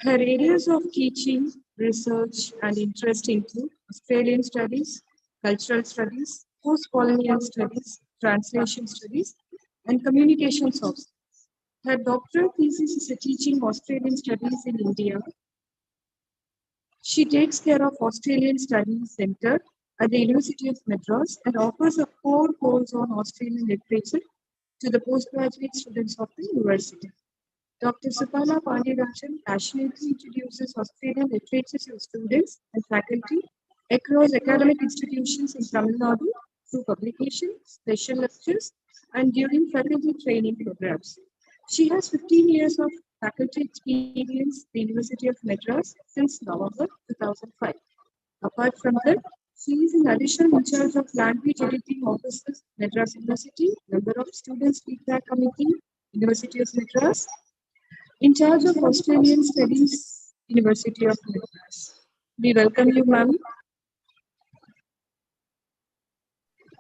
Her areas of teaching, research, and interest include Australian studies, cultural studies, post-colonial studies, translation studies, and communications also. Her doctoral thesis is teaching Australian studies in India. She takes care of Australian Studies Centre at the University of Madras and offers a core course on Australian literature to the postgraduate students of the university. Dr. Supala Pandirajan passionately introduces Australian literature to students and faculty across academic institutions in Tamil Nadu through publications, special lectures, and during faculty training programs. She has 15 years of faculty experience at the University of Madras since November 2005. Apart from that, she is in addition in charge of language editing offices, Madras University, member of Students Feedback Committee, University of Madras, in charge of Australian Studies, University of Madras. We welcome you, ma'am.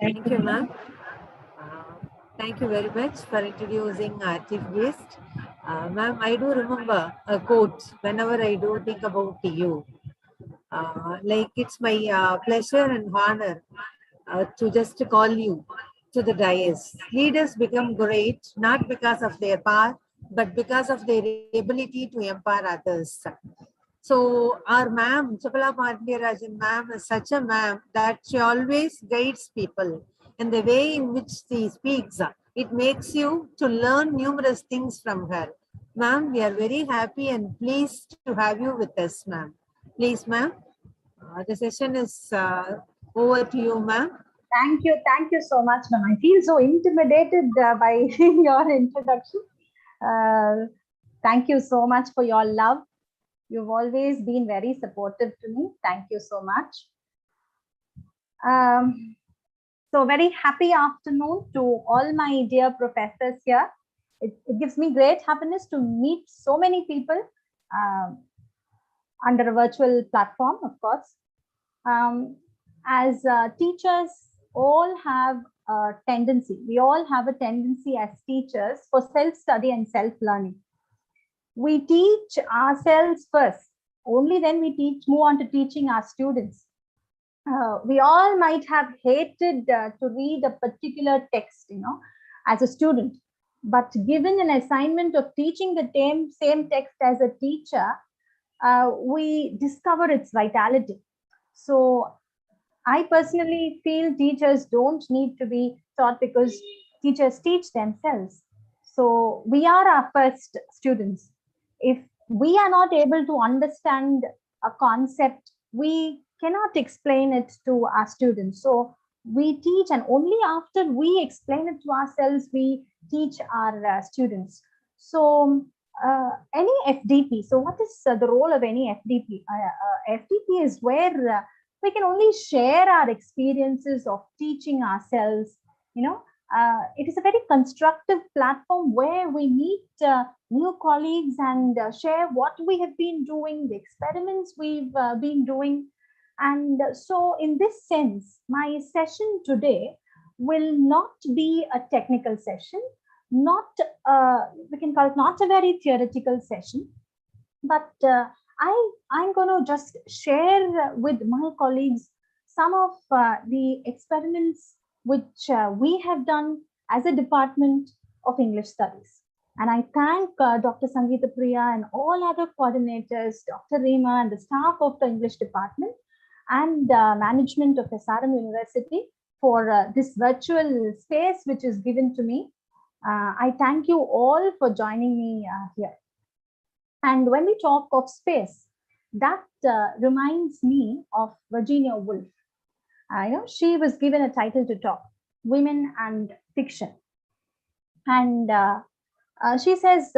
Thank you, ma'am. Thank you very much for introducing our chief guest. Ma'am, I do remember a quote whenever I do think about you. Like it's my pleasure and honor to just call you to the dais. Leaders become great not because of their power, but because of their ability to empower others. So our ma'am, Supala Pandirajan ma'am, is such a ma'am that she always guides people in the way in which she speaks. It makes you to learn numerous things from her. Ma'am, we are very happy and pleased to have you with us, ma'am. Please, ma'am, the session is over to you, ma'am. Thank you so much, ma'am. I feel so intimidated by your introduction. Thank you so much for your love. You've always been very supportive to me. Thank you so much. So very happy afternoon to all my dear professors here. It gives me great happiness to meet so many people under a virtual platform, of course. As teachers, all have a tendency, we all have a tendency as teachers for self-study and self-learning. We teach ourselves first, only then we move on to teaching our students. We all might have hated to read a particular text, as a student, but given an assignment of teaching the same text as a teacher, we discover its vitality. So I personally feel teachers don't need to be taught because teachers teach themselves. So we are our first students. If we are not able to understand a concept, we cannot explain it to our students. So we teach, and only after we explain it to ourselves, we teach our students. So any FDP, so what is the role of any FDP? FDP is where we can only share our experiences of teaching ourselves. It is a very constructive platform where we meet new colleagues and share what we have been doing, the experiments we've been doing. And so in this sense, my session today will not be a technical session, we can call it not a very theoretical session, but I'm going to just share with my colleagues some of the experiments which we have done as a department of English Studies. And I thank Dr. Sangeeta Priya and all other coordinators, Dr. Reema and the staff of the English department and management of SRM University for this virtual space which is given to me. I thank you all for joining me here. And when we talk of space, that reminds me of Virginia Woolf. She was given a title to talk, Women and Fiction. And she says,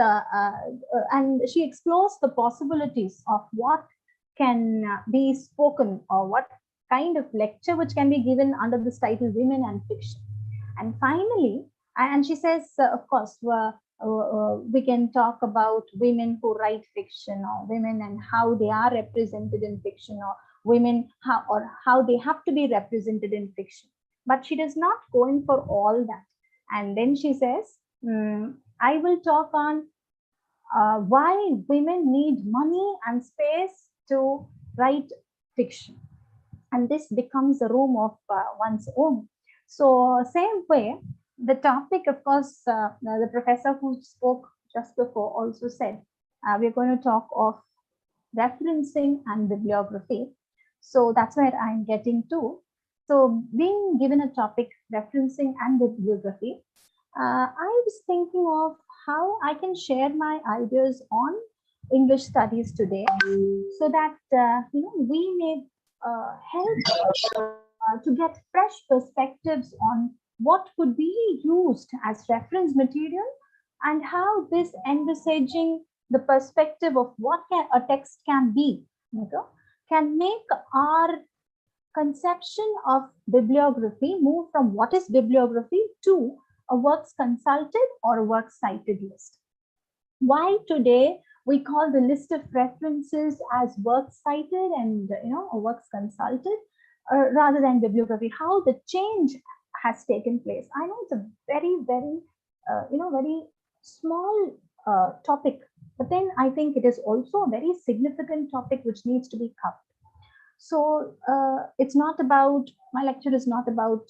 and she explores the possibilities of what can be spoken or what kind of lecture which can be given under this title, Women and Fiction. And finally, and she says, of course, we can talk about women who write fiction, or women and how they are represented in fiction, or women how they have to be represented in fiction. But she does not go in for all that. And then she says, I will talk on why women need money and space to write fiction. And this becomes a room of one's own. So same way, the topic, of course, the professor who spoke just before also said, we're going to talk of referencing and bibliography. So that's where I'm getting to. So being given a topic, referencing and bibliography, I was thinking of how I can share my ideas on English studies today, so that we may help to get fresh perspectives on what could be used as reference material, and how this envisaging the perspective of what a text can be, can make our conception of bibliography move from what is bibliography to a works consulted or a works cited list. Why today we call the list of references as works cited and a works consulted rather than bibliography? How the change has taken place. I know it's a very, very very small topic, but then I think it is also a very significant topic which needs to be covered. So it's not about, my lecture is not about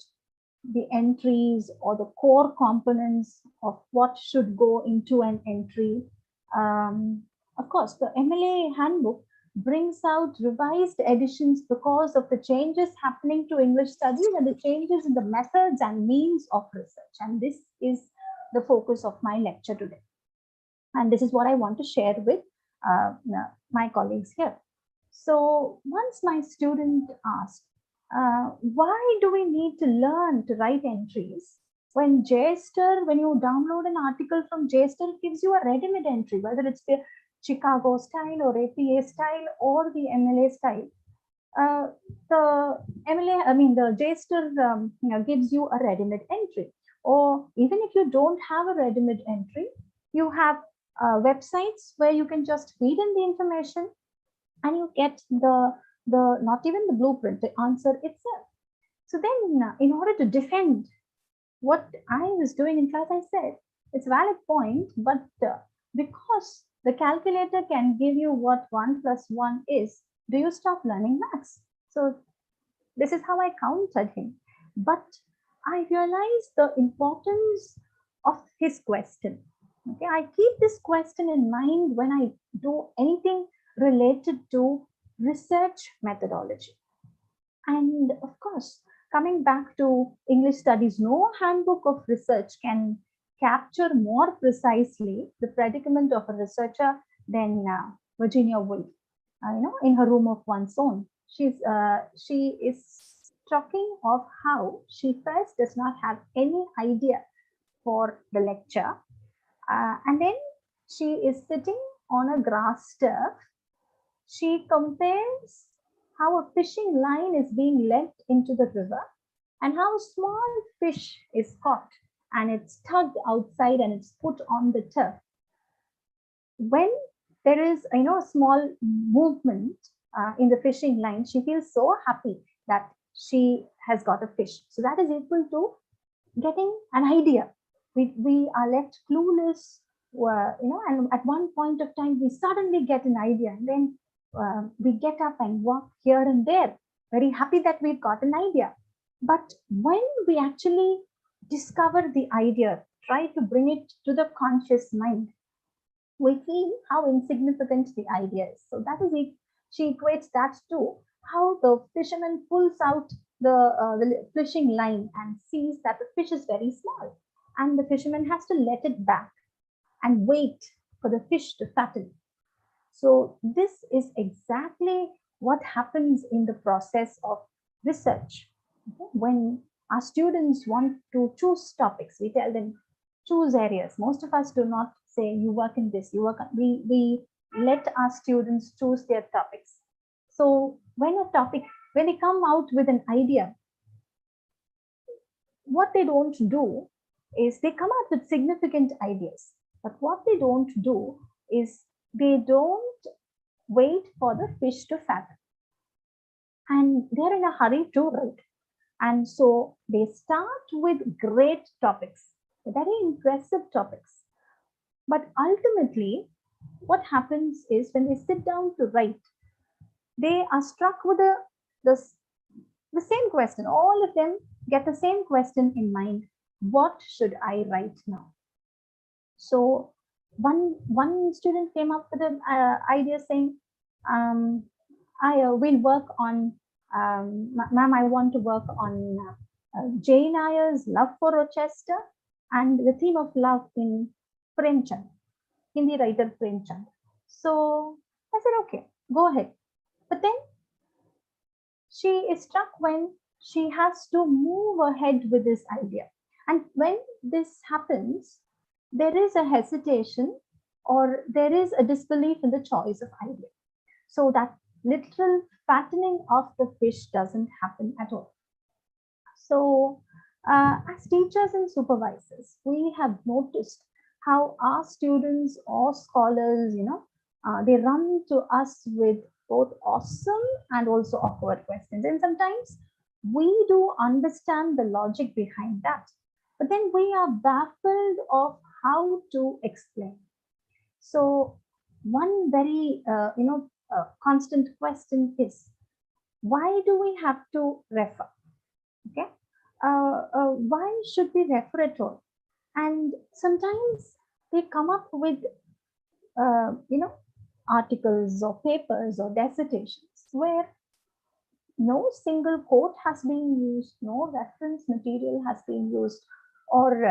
the entries or the core components of what should go into an entry. Of course, the MLA handbook brings out revised editions because of the changes happening to English studies and the changes in the methods and means of research. And this is the focus of my lecture today. And this is what I want to share with my colleagues here. So once my student asked, why do we need to learn to write entries when JSTOR, when you download an article from JSTOR, it gives you a ready-made entry, whether it's the Chicago style or APA style or the MLA style. The JSTOR gives you a ready-made entry. Or even if you don't have a ready-made entry, you have websites where you can just feed in the information and you get the not even the blueprint, the answer itself. So then in order to defend what I was doing in class, I said, it's a valid point, but because the calculator can give you what 1 + 1 is, do you stop learning maths? So this is how I countered him. But I realized the importance of his question. Okay, I keep this question in mind when I do anything related to research methodology. And of course, coming back to English studies, no handbook of research can capture more precisely the predicament of a researcher than Virginia Woolf. In her room of one's own, she is talking of how she first does not have any idea for the lecture, and then she is sitting on a grass turf. She compares how a fishing line is being let into the river and how a small fish is caught and it's tugged outside and it's put on the turf. When there is a small movement in the fishing line, she feels so happy that she has got a fish. So that is equal to getting an idea. We are left clueless, and at one point of time we suddenly get an idea, and then we get up and walk here and there, very happy that we've got an idea. But when we actually discover the idea, try to bring it to the conscious mind, we feel how insignificant the idea is. So that is it. She equates that to how the fisherman pulls out the fishing line and sees that the fish is very small, and the fisherman has to let it back and wait for the fish to fatten. So this is exactly what happens in the process of research. When our students want to choose topics, we tell them choose areas. Most of us do not say you work in this, you work on, we let our students choose their topics. So when they come out with an idea, what they don't do is they come out with significant ideas, but what they don't do is they don't wait for the fish to fatten. And they're in a hurry to write. And so they start with great topics, very impressive topics. But ultimately, what happens is when they sit down to write, they are struck with the same question. All of them get the same question in mind. What should I write now? So one student came up with an idea saying, I will work on, ma'am, I want to work on Jane Eyre's Love for Rochester and the theme of love in Premchand, Hindi writer Premchand. So I said, okay, go ahead. But then she is struck when she has to move ahead with this idea. And when this happens, there is a hesitation or there is a disbelief in the choice of idea. So that literal fattening of the fish doesn't happen at all. So as teachers and supervisors, we have noticed how our students or scholars, they run to us with both awesome and also awkward questions. And sometimes we do understand the logic behind that, but then we are baffled of how to explain. So one very, constant question is, why do we have to refer? Okay. Why should we refer at all? And sometimes they come up with, articles or papers or dissertations where no single quote has been used, no reference material has been used, or,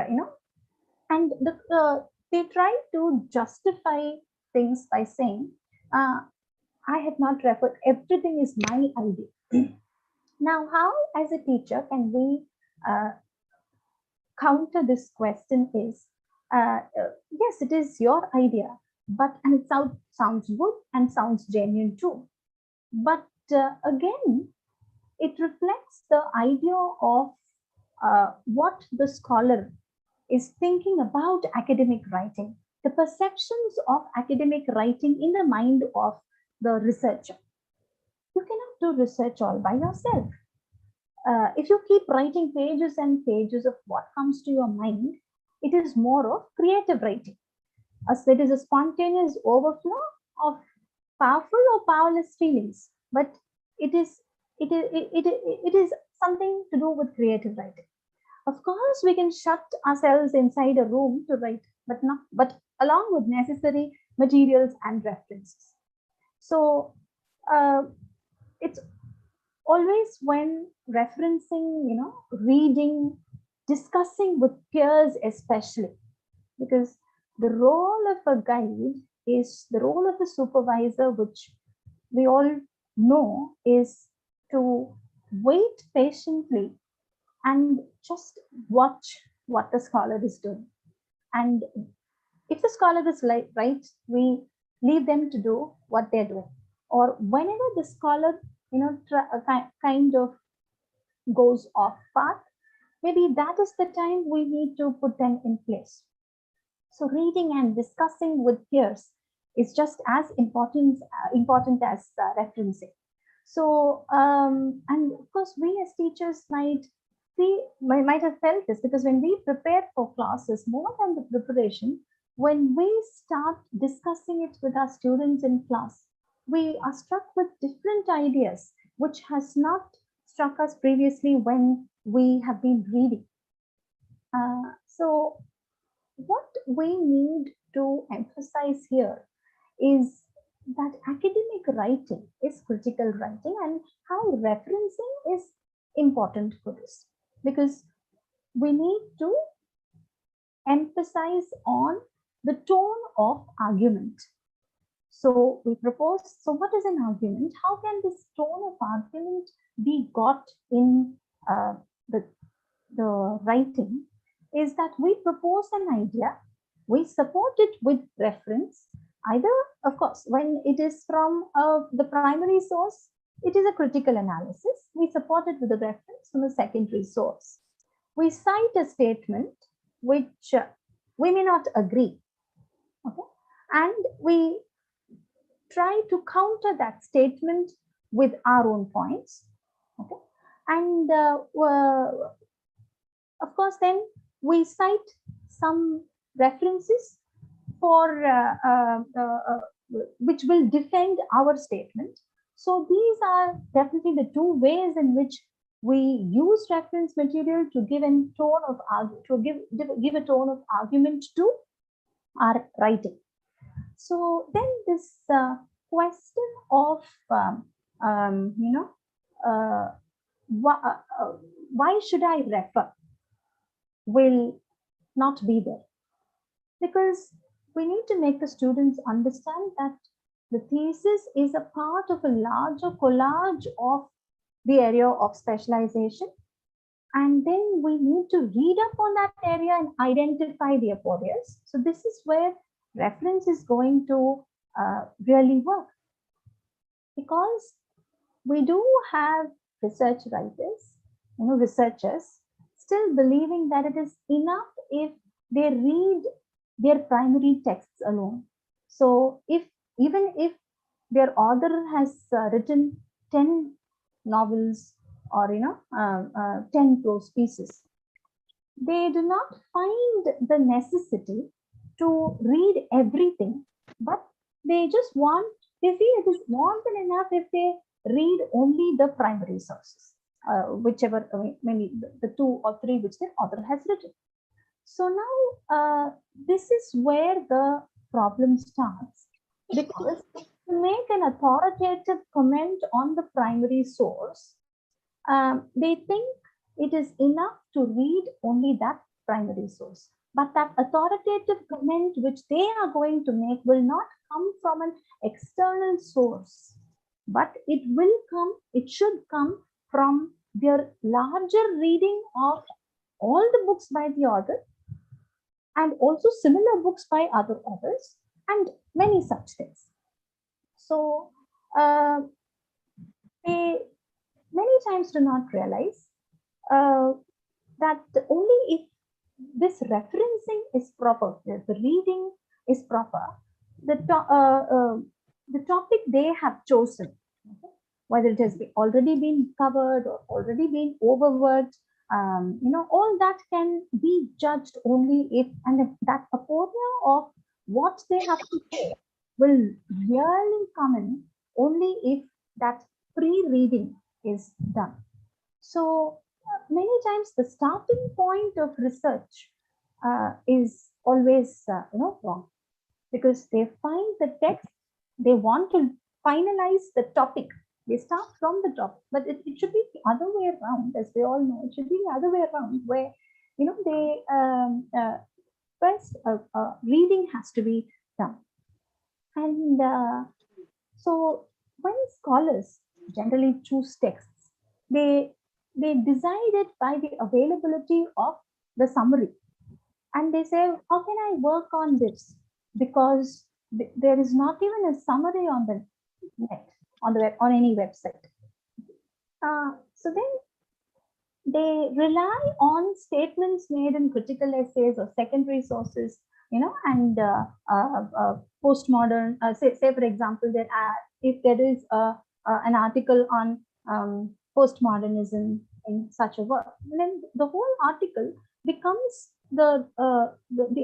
and they try to justify things by saying, I have not referred, everything is my idea. Now, how as a teacher can we counter this question is, yes, it is your idea, and it sounds good and sounds genuine too. But again, it reflects the idea of what the scholar is thinking about academic writing, the perceptions of academic writing in the mind of the researcher. You cannot do research all by yourself. If you keep writing pages and pages of what comes to your mind, it is more of creative writing. As it is a spontaneous overflow of powerful or powerless feelings, but it is something to do with creative writing. Of course, we can shut ourselves inside a room to write, but along with necessary materials and references. So it's always when referencing, reading, discussing with peers especially, because the role of a guide is the role of a supervisor, which we all know is to wait patiently and just watch what the scholar is doing. And if the scholar is right, we leave them to do what they're doing. Or whenever the scholar, kind of goes off path, maybe that is the time we need to put them in place. So reading and discussing with peers is just as important as referencing. So, and of course, we as teachers might have felt this, because when we prepare for classes, more than the preparation, when we start discussing it with our students in class, we are struck with different ideas, which has not struck us previously when we have been reading. So what we need to emphasize here is that academic writing is critical writing, and how referencing is important for this, because we need to emphasize on the tone of argument. So we propose, so what is an argument? How can this tone of argument be got in the writing? Is that we propose an idea, we support it with reference, either, of course, when it is from the primary source, it is a critical analysis. We support it with a reference from a secondary source. We cite a statement which we may not agree, okay? And we try to counter that statement with our own points, okay? And of course, then we cite some references which will defend our statement. So these are definitely the two ways in which we use reference material to give a tone of give a tone of argument to our writing. So then this question of why should I refer will not be there, because we need to make the students understand that the thesis is a part of a larger collage of the area of specialization, and then we need to read up on that area and identify the aporias. So this is where reference is going to really work, because we do have research writers, researchers still believing that it is enough if they read their primary texts alone. So even if their author has written 10 novels or 10 prose pieces, they do not find the necessity to read everything, but they just want, they feel it is more than enough if they read only the primary sources, whichever, maybe the 2 or 3 which the author has written. So now this is where the problem starts, because to make an authoritative comment on the primary source, they think it is enough to read only that primary source. But that authoritative comment which they are going to make will not come from an external source, but it should come from their larger reading of all the books by the author, and also similar books by other authors, and many such things. So they many times do not realize that only if this referencing is proper, the reading is proper, the topic they have chosen, whether it has already been covered or already been overworked, all that can be judged only if, and that aporia of what they have to say will really come in only if that pre-reading is done. So many times the starting point of research is always wrong, because they find the text, they want to finalize the topic, they start from the top, but it should be the other way around. As we all know, it should be the other way around, where they first reading has to be done. And so when scholars generally choose texts, they decide it by the availability of the summary, and they say, how can I work on this, because there is not even a summary on the net, on any website. So then they rely on statements made in critical essays or secondary sources, and postmodern. Say for example, if there is an article on postmodernism in such a work, then the whole article becomes the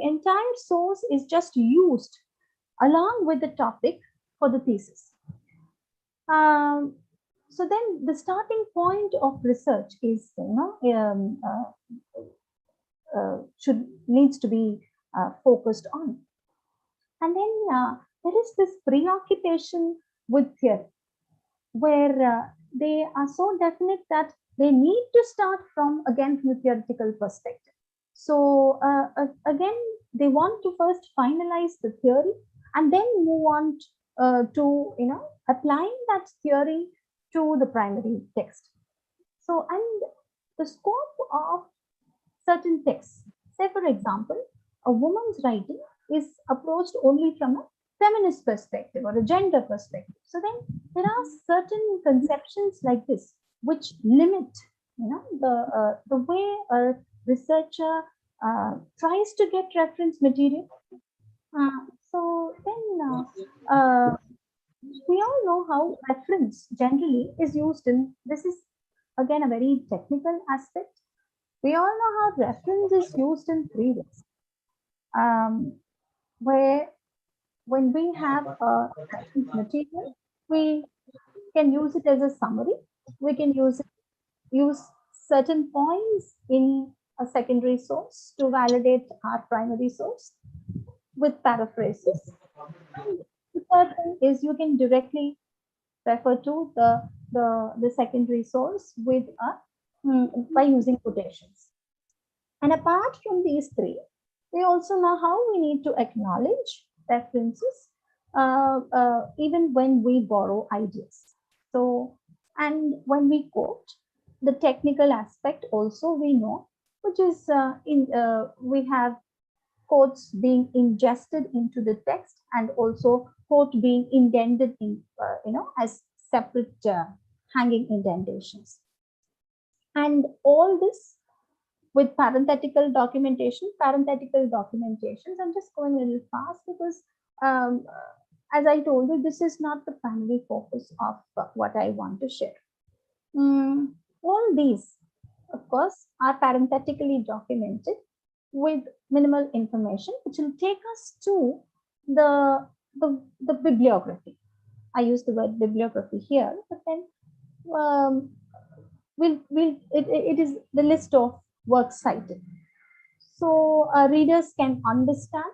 entire source is just used along with the topic for the thesis. So then the starting point of research is needs to be focused on. And then there is this preoccupation with theory, where they are so definite that they need to start from a theoretical perspective. So again, they want to first finalize the theory and then move on to applying that theory to the primary text. So, and the scope of certain texts, say for example, a woman's writing is approached only from a feminist perspective or a gender perspective. So then there are certain conceptions like this which limit the way a researcher tries to get reference material. So then we all know how reference generally is used in, this is again a very technical aspect. We all know how reference is used in 3 ways, where when we have a material, we can use it as a summary. We can use certain points in a secondary source to validate our primary source with paraphrases. And the third thing is you can directly refer to the secondary source with by using quotations. And apart from these three, we also know how we need to acknowledge references even when we borrow ideas. So, and when we quote, the technical aspect also we know, which is we have quotes being ingested into the text and also quote being indented in, as separate hanging indentations. And all this with parenthetical documentation. Parenthetical documentations, I'm just going a little fast because as I told you, this is not the primary focus of what I want to share. All these, of course, are parenthetically documented with minimal information, which will take us to the bibliography. I use the word bibliography here, but then it is the list of works cited. So readers can understand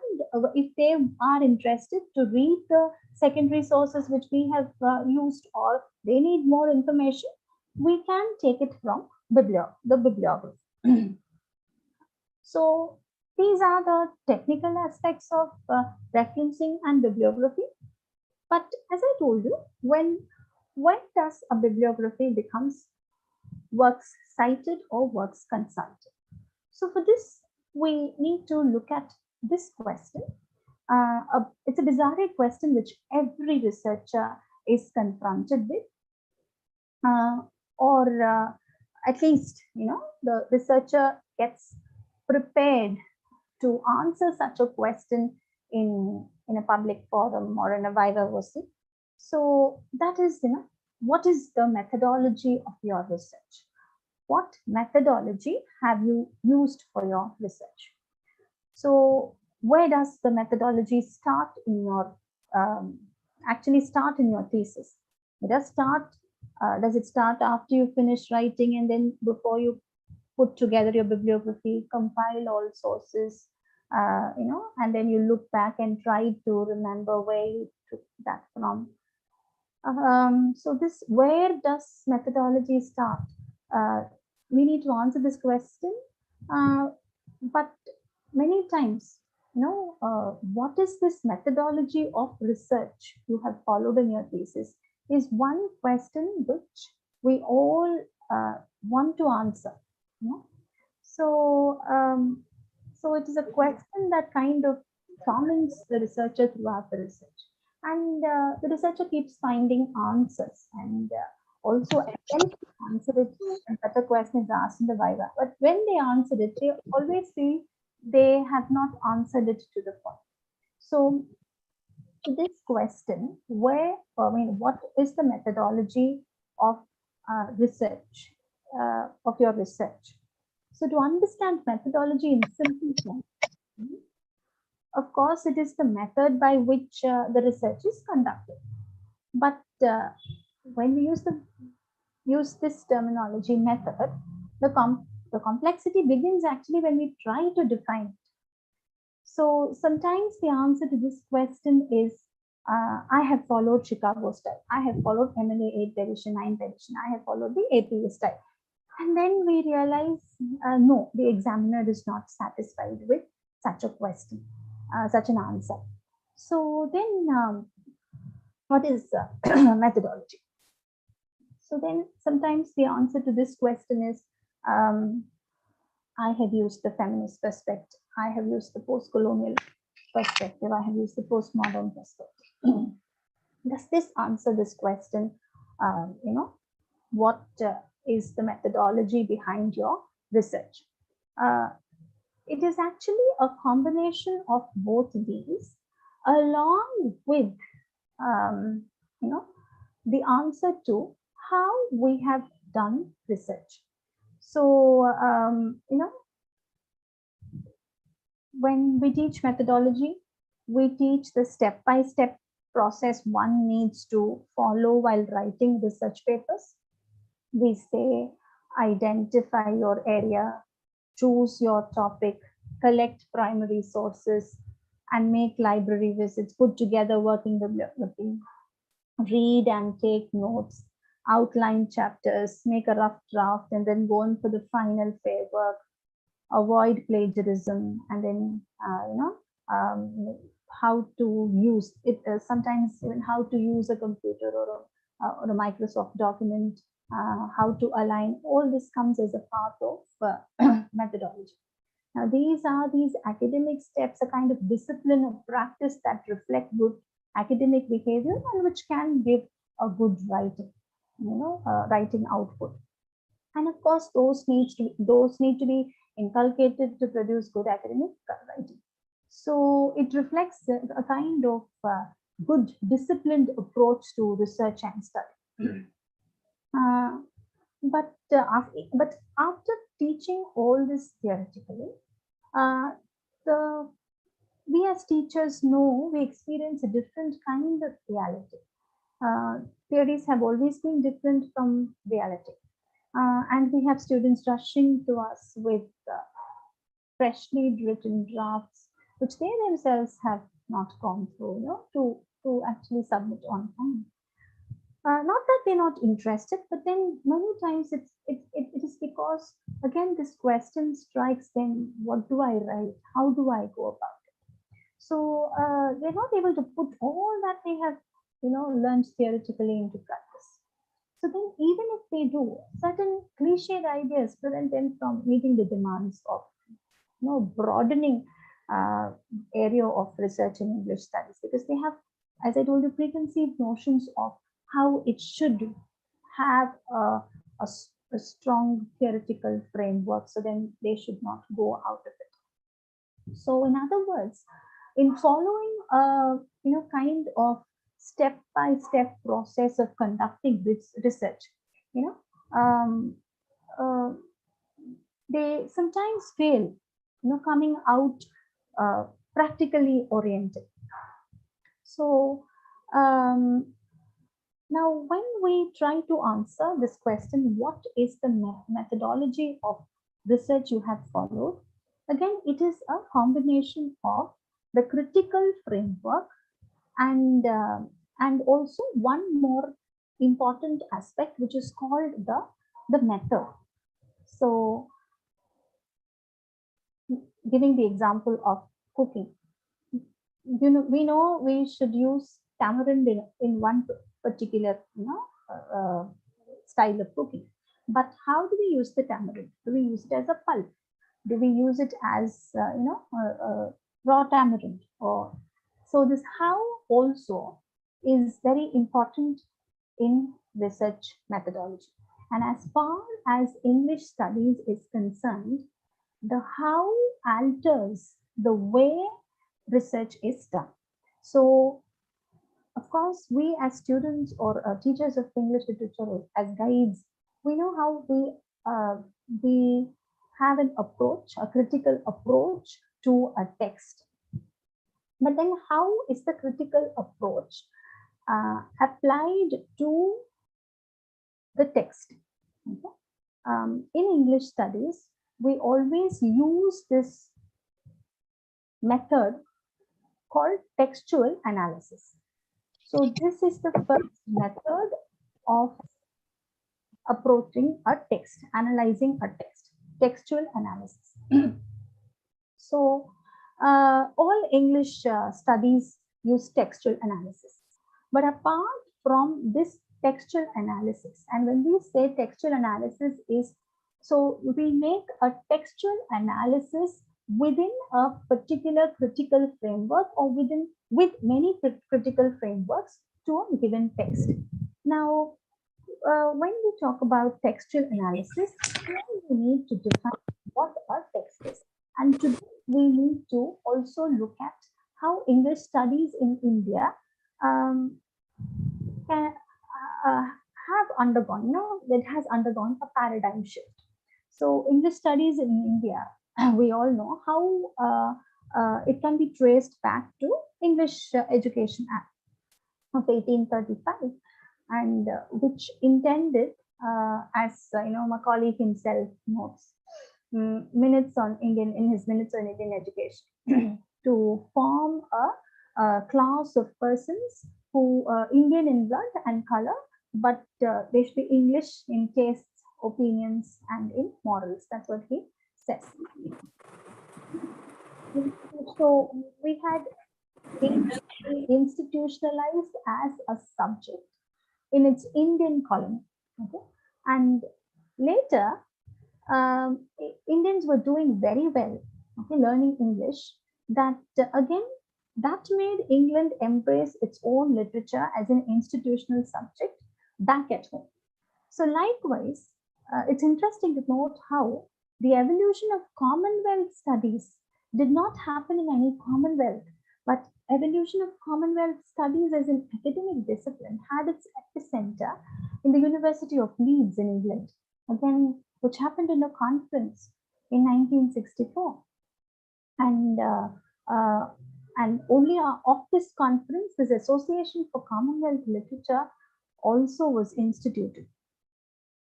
if they are interested to read the secondary sources which we have used, or they need more information, we can take it from the bibliography. So these are the technical aspects of referencing and bibliography. But as I told you, when does a bibliography becomes works cited or works consulted? So for this, we need to look at this question. It's a bizarre question which every researcher is confronted with, or at least, the researcher gets prepared to answer such a question in a public forum or in a viva voce. So that is, what is the methodology of your research? What methodology have you used for your research? So where does the methodology start in your, actually start in your thesis? Does it start after you finish writing and then before you put together your bibliography, compile all sources, and then you look back and try to remember where you took that from? So this, where does methodology start? We need to answer this question, but many times, what is this methodology of research you have followed in your thesis is one question which we all want to answer. So it is a question that kind of torments the researcher throughout the research. And the researcher keeps finding answers and also attempts to answer it when such a question is asked in the viva. But when they answer it, they always feel they have not answered it to the point. So this question, what is the methodology of research, of your research? So to understand methodology in simple terms, of course, it is the method by which the research is conducted. But when we use this terminology method, the complexity begins actually when we try to define it. So sometimes the answer to this question is, I have followed Chicago style. I have followed MLA 8th edition, 9th edition. I have followed the APA style. And then we realize, no, the examiner is not satisfied with such a question, such an answer. So then what is methodology? So then sometimes the answer to this question is, I have used the feminist perspective. I have used the post-colonial perspective. I have used the postmodern perspective. Does this answer this question? What is the methodology behind your research? It is actually a combination of both these, along with the answer to how we have done research. So when we teach methodology, We teach the step-by-step process one needs to follow while writing research papers. We say, identify your area, choose your topic, collect primary sources, and make library visits, put together working bibliography, read and take notes, outline chapters, make a rough draft, and then go in for the final fair work, avoid plagiarism, and then, how to use it, sometimes even how to use a computer or a Microsoft document, how to align, all this comes as a part of methodology. Now, these academic steps, a kind of discipline of practice that reflect good academic behavior and which can give a good writing, writing output. And of course, those need to be inculcated to produce good academic writing. So it reflects a kind of good disciplined approach to research and study. But after teaching all this theoretically, we as teachers know we experience a different kind of reality. Theories have always been different from reality. And we have students rushing to us with freshly written drafts, which they themselves have not gone through, to actually submit on time. Not that they're not interested, but then many times it is because, again, this question strikes them: what do I write? How do I go about it? So they're not able to put all that they have, learned theoretically into practice. So then, even if they do, certain cliched ideas prevent them from meeting the demands of, broadening area of research in English studies, because they have, as I told you, preconceived notions of how it should have a strong theoretical framework. So then they should not go out of it. So in other words, in following a kind of step-by-step process of conducting this research, they sometimes fail, coming out practically oriented. So now, when we try to answer this question, what is the methodology of research you have followed? Again, it is a combination of the critical framework and also one more important aspect, which is called the method. So, giving the example of cooking, we know we should use tamarind in one particular style of cooking, but how do we use the tamarind? Do we use it as a pulp? Do we use it as raw tamarind? Or so this how also is very important in research methodology. And as far as English studies is concerned, the how alters the way research is done. So of course, we as students or teachers of English literature, as guides, we know how we have an approach, a critical approach to a text. But then how is the critical approach applied to the text? Okay. In English studies, we always use this method called textual analysis. So this is the first method of approaching a text, analyzing a text, textual analysis. So all English studies use textual analysis. But apart from this textual analysis, and when we say textual analysis is, so we make a textual analysis within a particular critical framework or with many critical frameworks to a given text. Now, when we talk about textual analysis, we need to define what a text is. And to we need to also look at how English studies in India can have undergone, that has undergone a paradigm shift. So English studies in India, we all know how it can be traced back to English Education Act of 1835, and which intended, as Macaulay himself notes, minutes on Indian in his minutes on Indian education, to form a class of persons who Indian in blood and color, but they should be English in tastes, opinions, and in morals. That's what he says. So we had institutionalized as a subject in its Indian colony. Okay, and later Indians were doing very well, okay, learning English. That again, that made England embrace its own literature as an institutional subject back at home. So likewise, it's interesting to note how the evolution of Commonwealth studies did not happen in any Commonwealth, but evolution of Commonwealth studies as an academic discipline had its epicenter in the University of Leeds in England, again, which happened in a conference in 1964. And only of this conference, this Association for Commonwealth Literature also was instituted.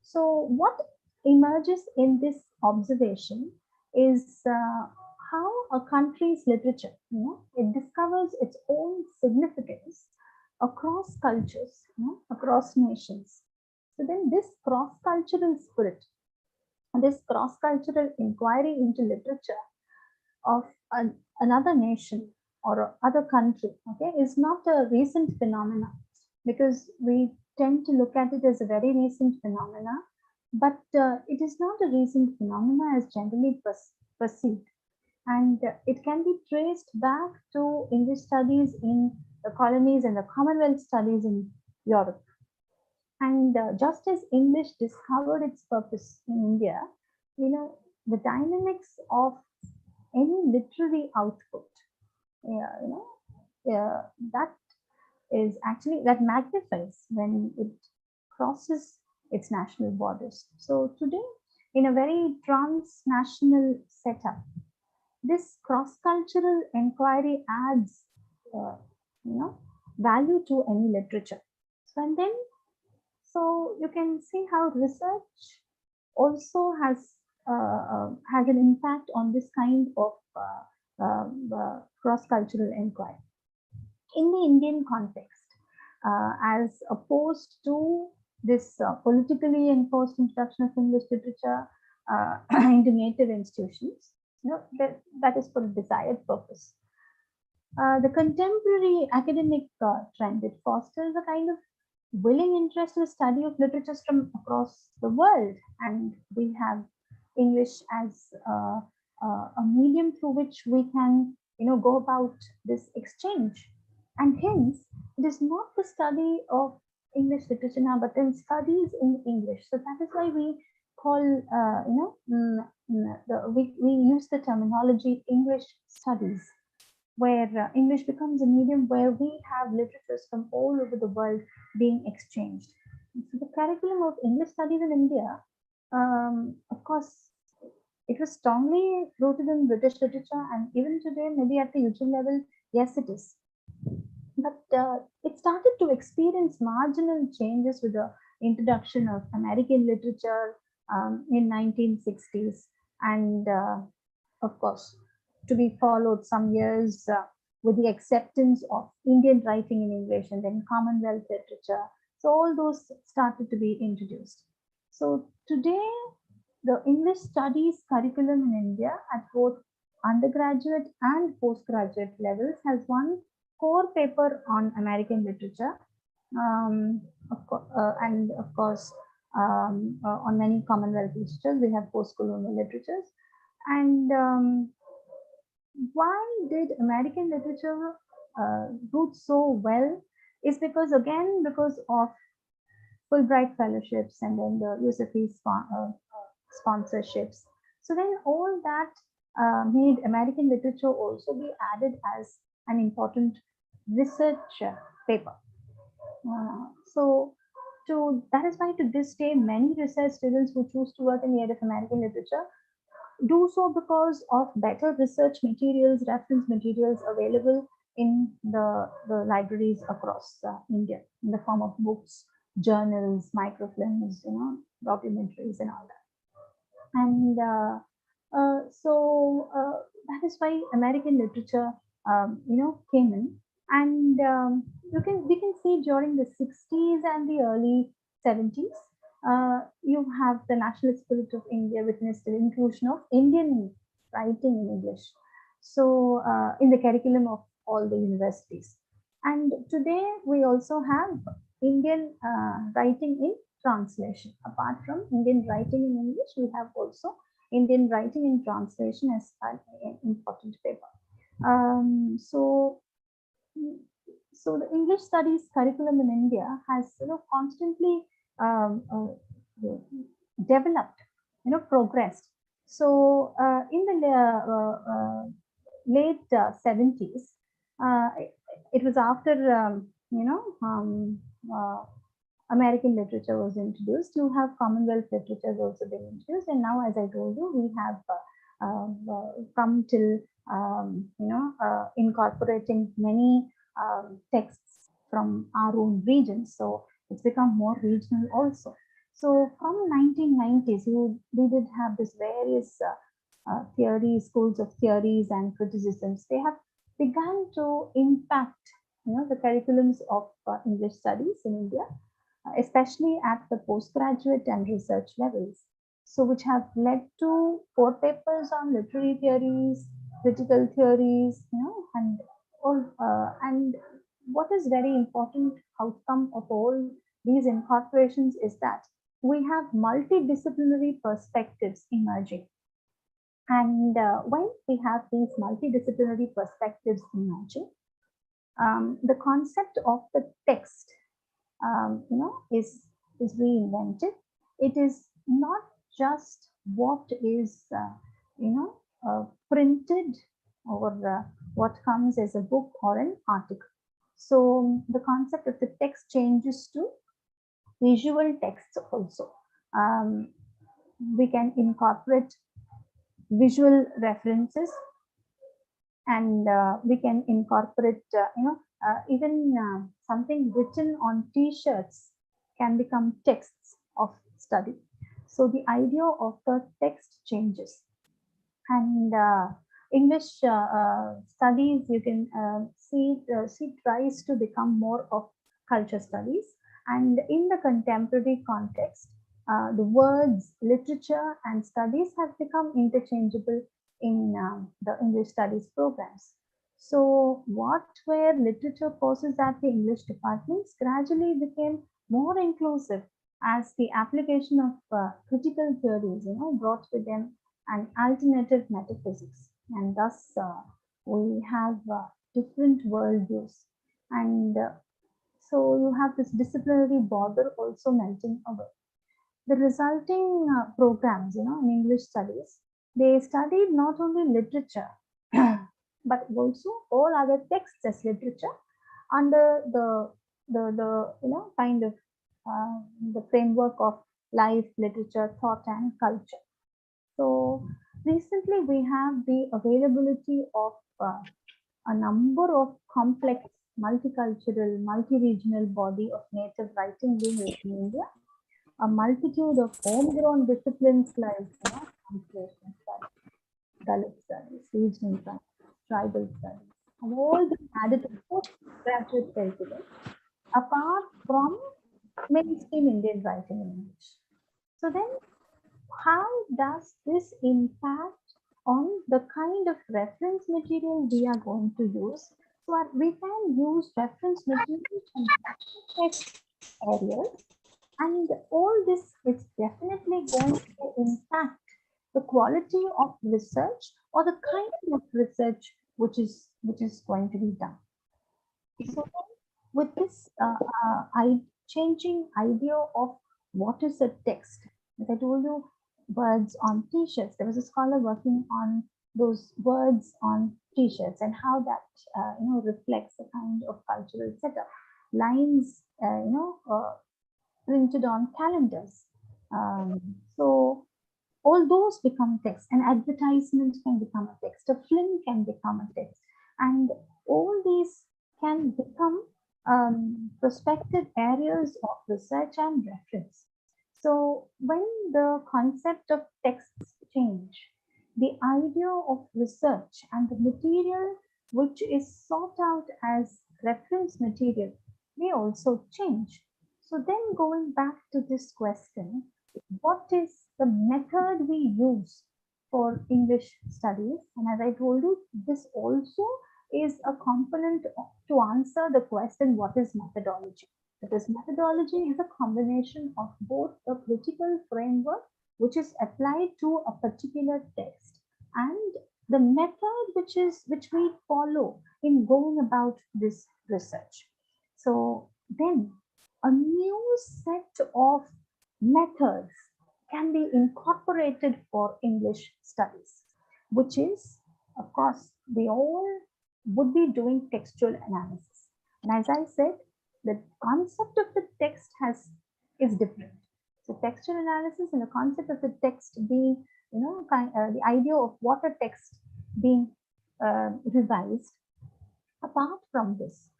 So what emerges in this observation is how a country's literature, it discovers its own significance across cultures, across nations. So then this cross-cultural spirit, this cross-cultural inquiry into literature of another nation or other country, okay, is not a recent phenomena, because we tend to look at it as a very recent phenomena, but it is not a recent phenomena as generally perceived. And it can be traced back to English studies in the colonies and the Commonwealth studies in Europe. And just as English discovered its purpose in India, the dynamics of any literary output, that is actually, that magnifies when it crosses its national borders. So today, in a very transnational setup, this cross-cultural inquiry adds, value to any literature. So, and then, so you can see how research also has an impact on this kind of cross-cultural inquiry. In the Indian context, as opposed to this politically enforced introduction of English literature into native institutions, that is for a desired purpose. The contemporary academic trend, it fosters a kind of willing interest in the study of literatures from across the world, and we have English as a medium through which we can, go about this exchange. And hence, it is not the study of English literature now, but then studies in English. So that is why we call, we use the terminology English studies, where English becomes a medium where we have literatures from all over the world being exchanged. So the curriculum of English studies in India, of course, it was strongly rooted in British literature, and even today, maybe at the UG level, yes, it is. But it started to experience marginal changes with the introduction of American literature in 1960s, and of course, to be followed some years with the acceptance of Indian writing in English and then Commonwealth literature. So all those started to be introduced. So today, the English studies curriculum in India at both undergraduate and postgraduate levels has one core paper on American literature, and of course, on many Commonwealth literatures, we have post-colonial literatures. And why did American literature do so well is because of Fulbright fellowships and then the use of these sponsorships. So then all that made American literature also be added as an important research paper. So that is why to this day, many research students who choose to work in the area of American literature do so because of better research materials, reference materials available in the libraries across India in the form of books, journals, microfilms, documentaries and all that. And that is why American literature, came in. And we can see during the 60s and the early 70s, you have the national spirit of India witnessed the inclusion of Indian writing in English. So in the curriculum of all the universities. And today we also have Indian writing in translation. Apart from Indian writing in English, we have also Indian writing in translation as an important paper. So the English studies curriculum in India has constantly developed, progressed. So in the late 70s, it was after American literature was introduced. You have Commonwealth literature has also been introduced, and now, as I told you, we have come till incorporating many texts from our own regions. So it's become more regional also. So from 1990s, we did have this various theories, schools of theories and criticisms. They have begun to impact, the curriculums of English studies in India, especially at the postgraduate and research levels. So which have led to core papers on literary theories, critical theories, and all. And what is very important outcome of all these incorporations is that we have multidisciplinary perspectives emerging. And when we have these multidisciplinary perspectives emerging, the concept of the text, is reinvented. It is not just what is, printed or what comes as a book or an article. So the concept of the text changes to visual texts also. We can incorporate visual references, and we can incorporate, even something written on T-shirts can become texts of study. So the idea of the text changes. And English studies, you can see tries to become more of culture studies. And in the contemporary context, the words, literature, and studies have become interchangeable in the English studies programs. So what were literature courses at the English departments gradually became more inclusive as the application of critical theories, brought with them an alternative metaphysics. And thus we have different worldviews. And so you have this disciplinary border also melting away. The resulting programs, in English studies, they studied not only literature, but also all other texts as literature under the kind of the framework of life, literature, thought, and culture. So recently we have the availability of a number of complex, multicultural, multi-regional body of native writing being written in India. A multitude of homegrown disciplines like translation studies, Dalit studies, regional studies, tribal studies, have all been added to postgraduate curriculum apart from mainstream Indian writing in English. So then, how does this impact on the kind of reference material we are going to use? So we can use reference materials from text areas. And all this is definitely going to impact the quality of research or the kind of research which is going to be done. So with this changing idea of what is a text, as I told you, words on T-shirts. There was a scholar working on those words on T-shirts and how that reflects the kind of cultural setup. Lines, printed on calendars. So all those become text. An advertisement can become a text, a film can become a text, and all these can become prospective areas of research and reference. So when the concept of texts change, the idea of research and the material which is sought out as reference material may also change. So then going back to this question, what is the method we use for English studies? And as I told you, this also is a component to answer the question, what is methodology? Because methodology is a combination of both a critical framework which is applied to a particular text and the method which we follow in going about this research. So then a new set of methods can be incorporated for English studies, which is, of course, we all would be doing textual analysis. And as I said, the concept of the text is different. So textual analysis and the concept of the text being, the idea of what a text being revised. Apart from this,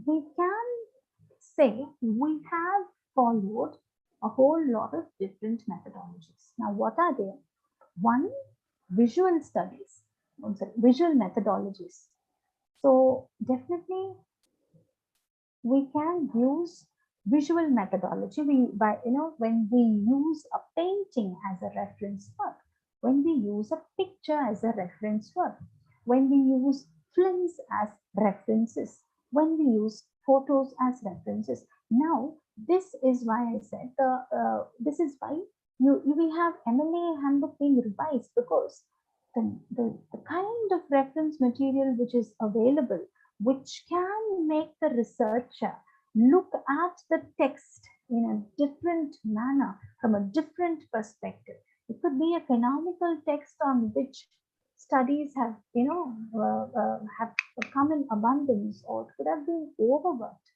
we can say we have followed a whole lot of different methodologies. Now, what are they? One, visual studies, visual methodologies. So definitely we can use visual methodology when we use a painting as a reference work, when we use a picture as a reference work, when we use films as references, when we use photos as references. Now, this is why I said this is why we have MLA handbook being revised, because the kind of reference material which is available, which can make the researcher look at the text in a different manner, from a different perspective. It could be a canonical text on which studies have, have come in abundance, or it could have been overworked,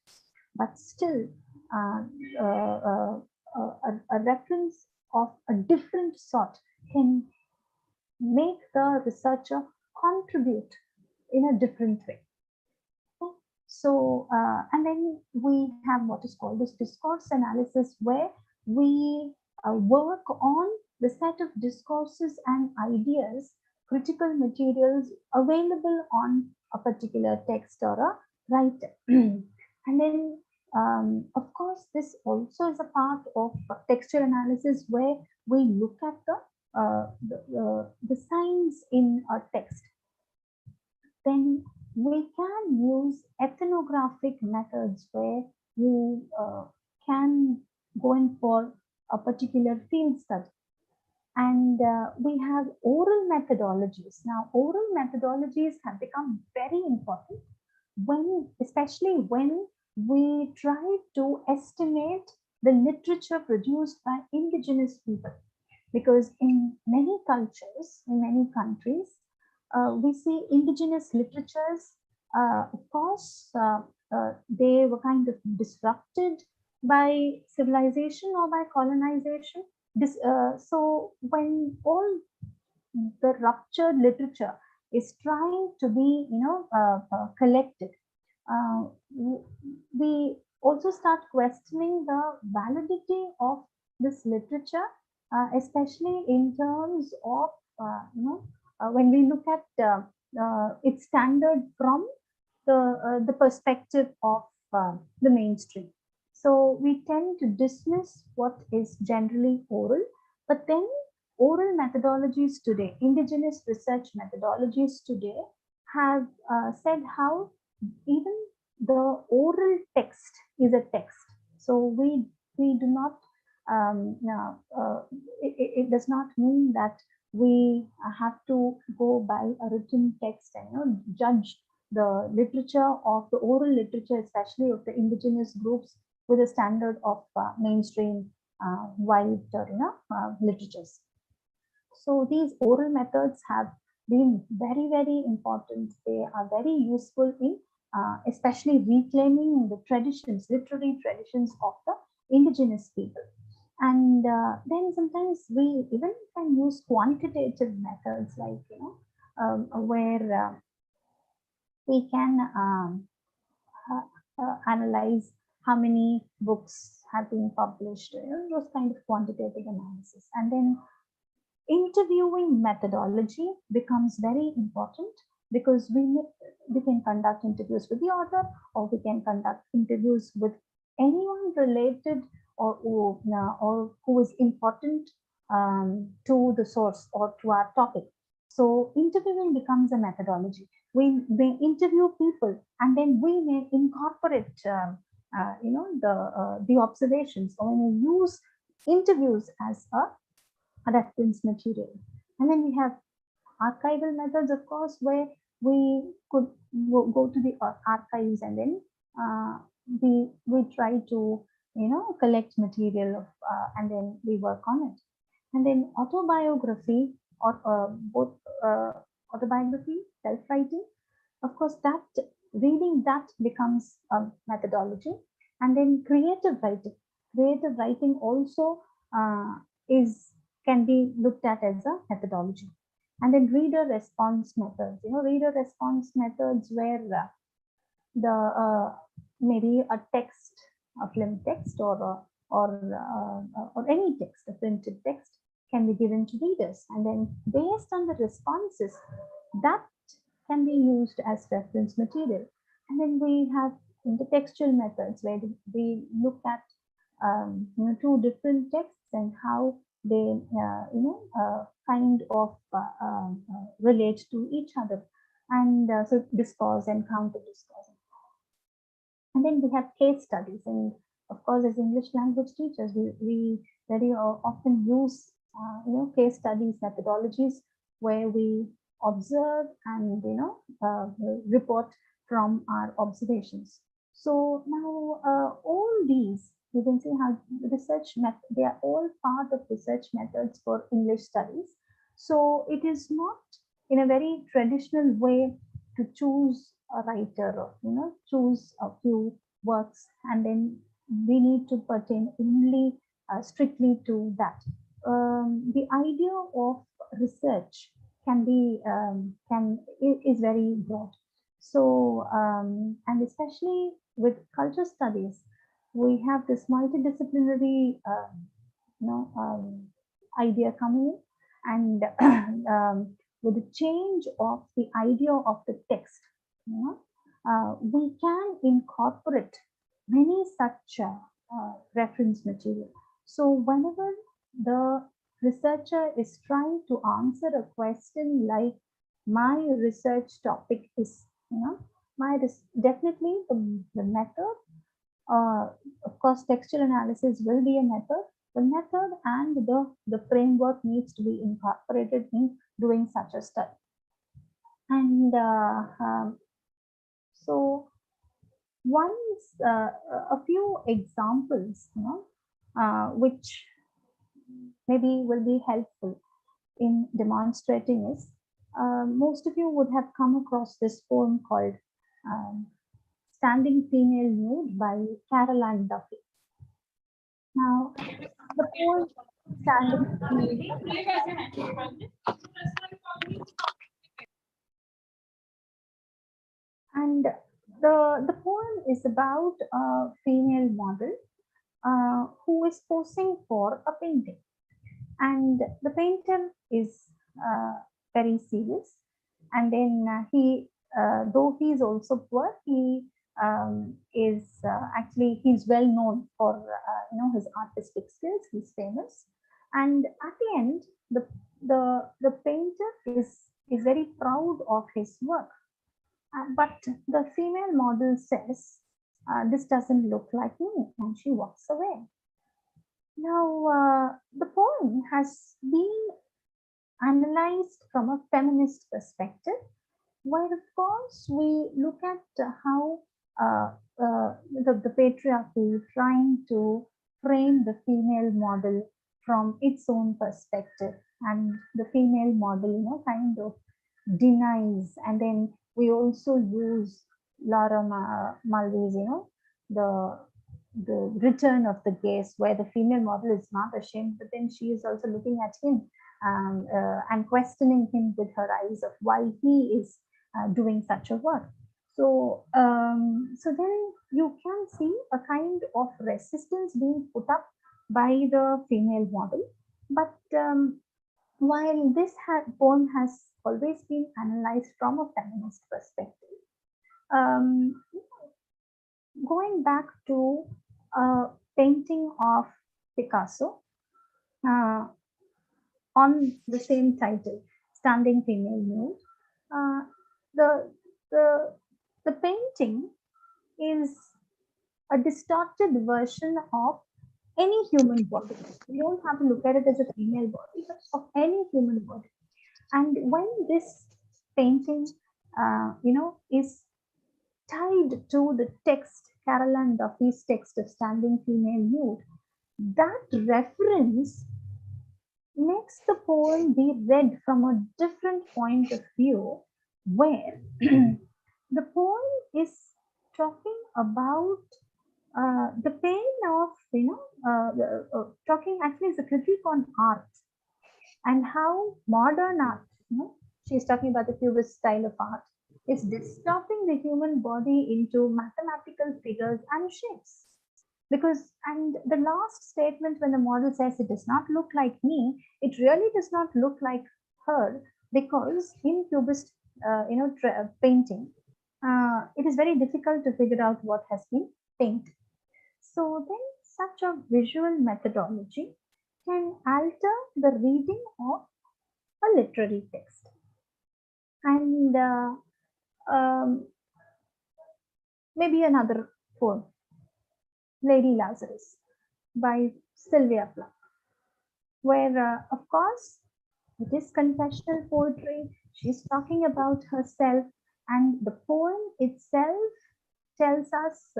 but still a reference of a different sort can make the researcher contribute in a different way. Okay. So, and then we have what is called this discourse analysis, where we work on the set of discourses and ideas, critical materials available on a particular text or a writer. And then, of course, this also is a part of textual analysis, where we look at the signs in a text. Then we can use ethnographic methods, where you can go in for a particular field study. And we have oral methodologies. Now, oral methodologies have become very important, especially when we try to estimate the literature produced by indigenous people. Because in many cultures, in many countries, we see indigenous literatures, of course, they were kind of disrupted by civilization or by colonization. So when all the ruptured literature is trying to be, collected, we also start questioning the validity of this literature, especially in terms of, when we look at its standard from the perspective of the mainstream. So we tend to dismiss what is generally oral, but then oral methodologies today, indigenous research methodologies today, have said how even the oral text is a text. So we do not, it does not mean that we have to go by a written text and judge the literature of the oral literature, especially of the indigenous groups, with a standard of mainstream white literatures. So these oral methods have been very, very important. They are very useful in especially reclaiming the traditions, literary traditions of the indigenous people. And then sometimes we even can use quantitative methods, like, where we can analyze how many books have been published, those kind of quantitative analysis. And then interviewing methodology becomes very important, because we can conduct interviews with the author, or we can conduct interviews with anyone related, or who is important to the source or to our topic. So interviewing becomes a methodology. We interview people, and then we may incorporate the observations, or we use interviews as a reference material. And then we have archival methods, of course, where we could go to the archives, and then we try to collect material, and then we work on it. And then autobiography, or both autobiography, self-writing, of course, that reading that becomes a methodology. And then creative writing also can be looked at as a methodology. And then reader response methods, where maybe a text, a film text, or any text, a printed text, can be given to readers, and then based on the responses, that can be used as reference material. And then we have intertextual methods, where we look at two different texts and how they kind of relate to each other, and so discourse and counter discourse. And then we have case studies, and of course, as English language teachers, we very often use case studies methodologies, where we observe and report from our observations. So now all these, you can see how they are all part of research methods for English studies. So it is not in a very traditional way to choose a writer, or choose a few works, and then we need to pertain only strictly to that. The idea of research is very broad. So and especially with culture studies, we have this multidisciplinary idea coming in, and with the change of the idea of the text, we can incorporate many such reference material. So whenever the researcher is trying to answer a question like, my research topic is, definitely the method, of course, textual analysis will be a method. The method and the framework needs to be incorporated in doing such a study. And so a few examples, which maybe will be helpful in demonstrating is, most of you would have come across this poem called Standing Female Nude by Caroline Duffy. Now, the poem Standing Female, and the poem is about a female model who is posing for a painting, and the painter is very serious, and then he, though he is also poor, he is actually, he's well known for his artistic skills. He's famous, and at the end, the painter is very proud of his work, but the female model says, this doesn't look like me, and she walks away. Now, the poem has been analyzed from a feminist perspective, where of course we look at how the patriarchy trying to frame the female model from its own perspective, and the female model kind of denies. And then we also use Laura Mulvey's the return of the gaze, where the female model is not ashamed, but then she is also looking at him and questioning him with her eyes of why he is doing such a work. So, so then you can see a kind of resistance being put up by the female model. But while this poem has always been analyzed from a feminist perspective, going back to a painting of Picasso on the same title, Standing Female Nude, the, the, the painting is a distorted version of any human body. You don't have to look at it as a female body, but of any human body. And when this painting, is tied to the text, Caroline Duffy's text of Standing Female Nude, that reference makes the poem be read from a different point of view, where the poem is talking about the pain of, talking actually is a critique on art and how modern art, she's talking about the cubist style of art, is distorting the human body into mathematical figures and shapes. Because, and the last statement when the model says it does not look like me, it really does not look like her, because in cubist, painting, it is very difficult to figure out what has been painted. So then such a visual methodology can alter the reading of a literary text. And maybe another poem, Lady Lazarus by Sylvia Plath, where of course it is confessional poetry. She's talking about herself, and the poem itself tells us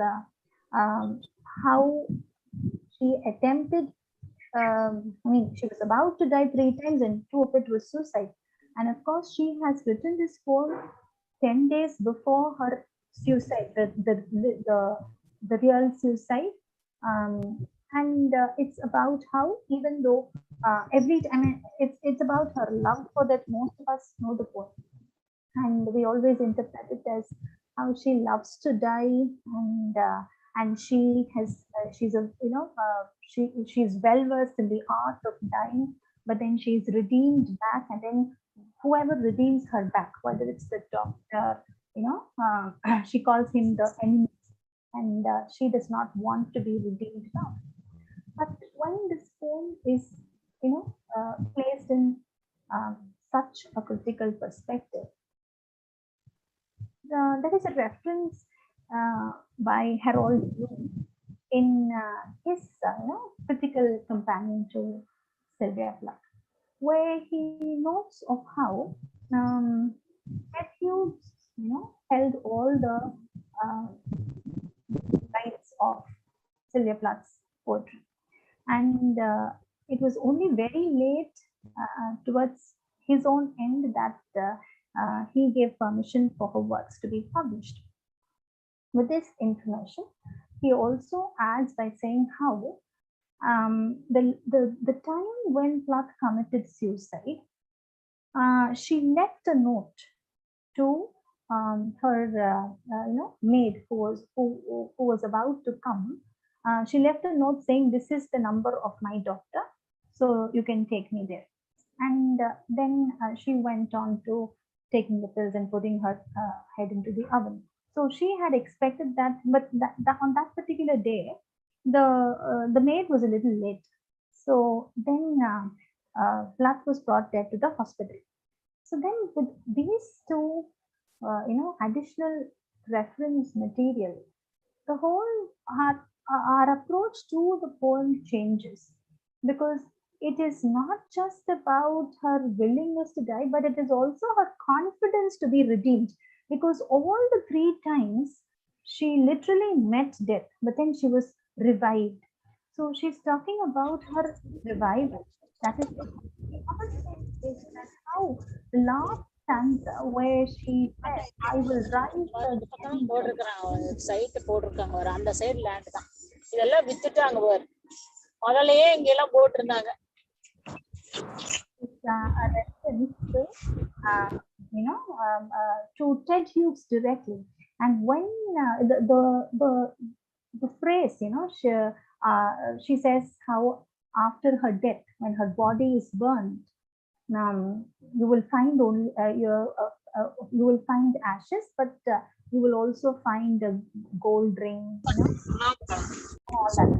how she attempted, she was about to die 3 times and 2 of it was suicide. And of course, she has written this poem 10 days before her suicide, the real suicide. And it's about how, even though it's about her love for that. Most of us know the poem, and we always interpret it as how she loves to die, and she has she's well versed in the art of dying, but then she's redeemed back, and then whoever redeems her back, whether it's the doctor, she calls him the enemy, and she does not want to be redeemed now. But when this poem is, placed in such a critical perspective, there is a reference by Harold Bloom in his critical companion to Sylvia Plath, where he notes of how Matthew, held all the rights of Sylvia Plath's poetry, and it was only very late towards his own end that he gave permission for her works to be published. With this information, he also adds by saying how the time when Plath committed suicide, she left a note to her maid who was about to come. She left a note saying, "This is the number of my doctor, so you can take me there." And then she went on to taking the pills and putting her head into the oven. So she had expected that, but on that particular day, the maid was a little late. So then Plath was brought there to the hospital. So then with these two, additional reference material, the whole our approach to the poem changes, because it is not just about her willingness to die, but it is also her confidence to be redeemed, because all the 3 times she literally met death, but then she was revived. So she's talking about her revival. That is the other thing, is that how the last stanza where she said, "I will rise again." Side போட்டிருக்காங்க, ஒரு அந்த side land தான். இதெல்லாம் வித்துட்டாங்க பாரு. முதல்லயே இங்க எல்லாம் போட்டிருந்தாங்க. A reference to, to TED Hughes directly. And when the phrase, she says how after her death, when her body is burned, you will find only you will find ashes, but you will also find a gold ring. All that.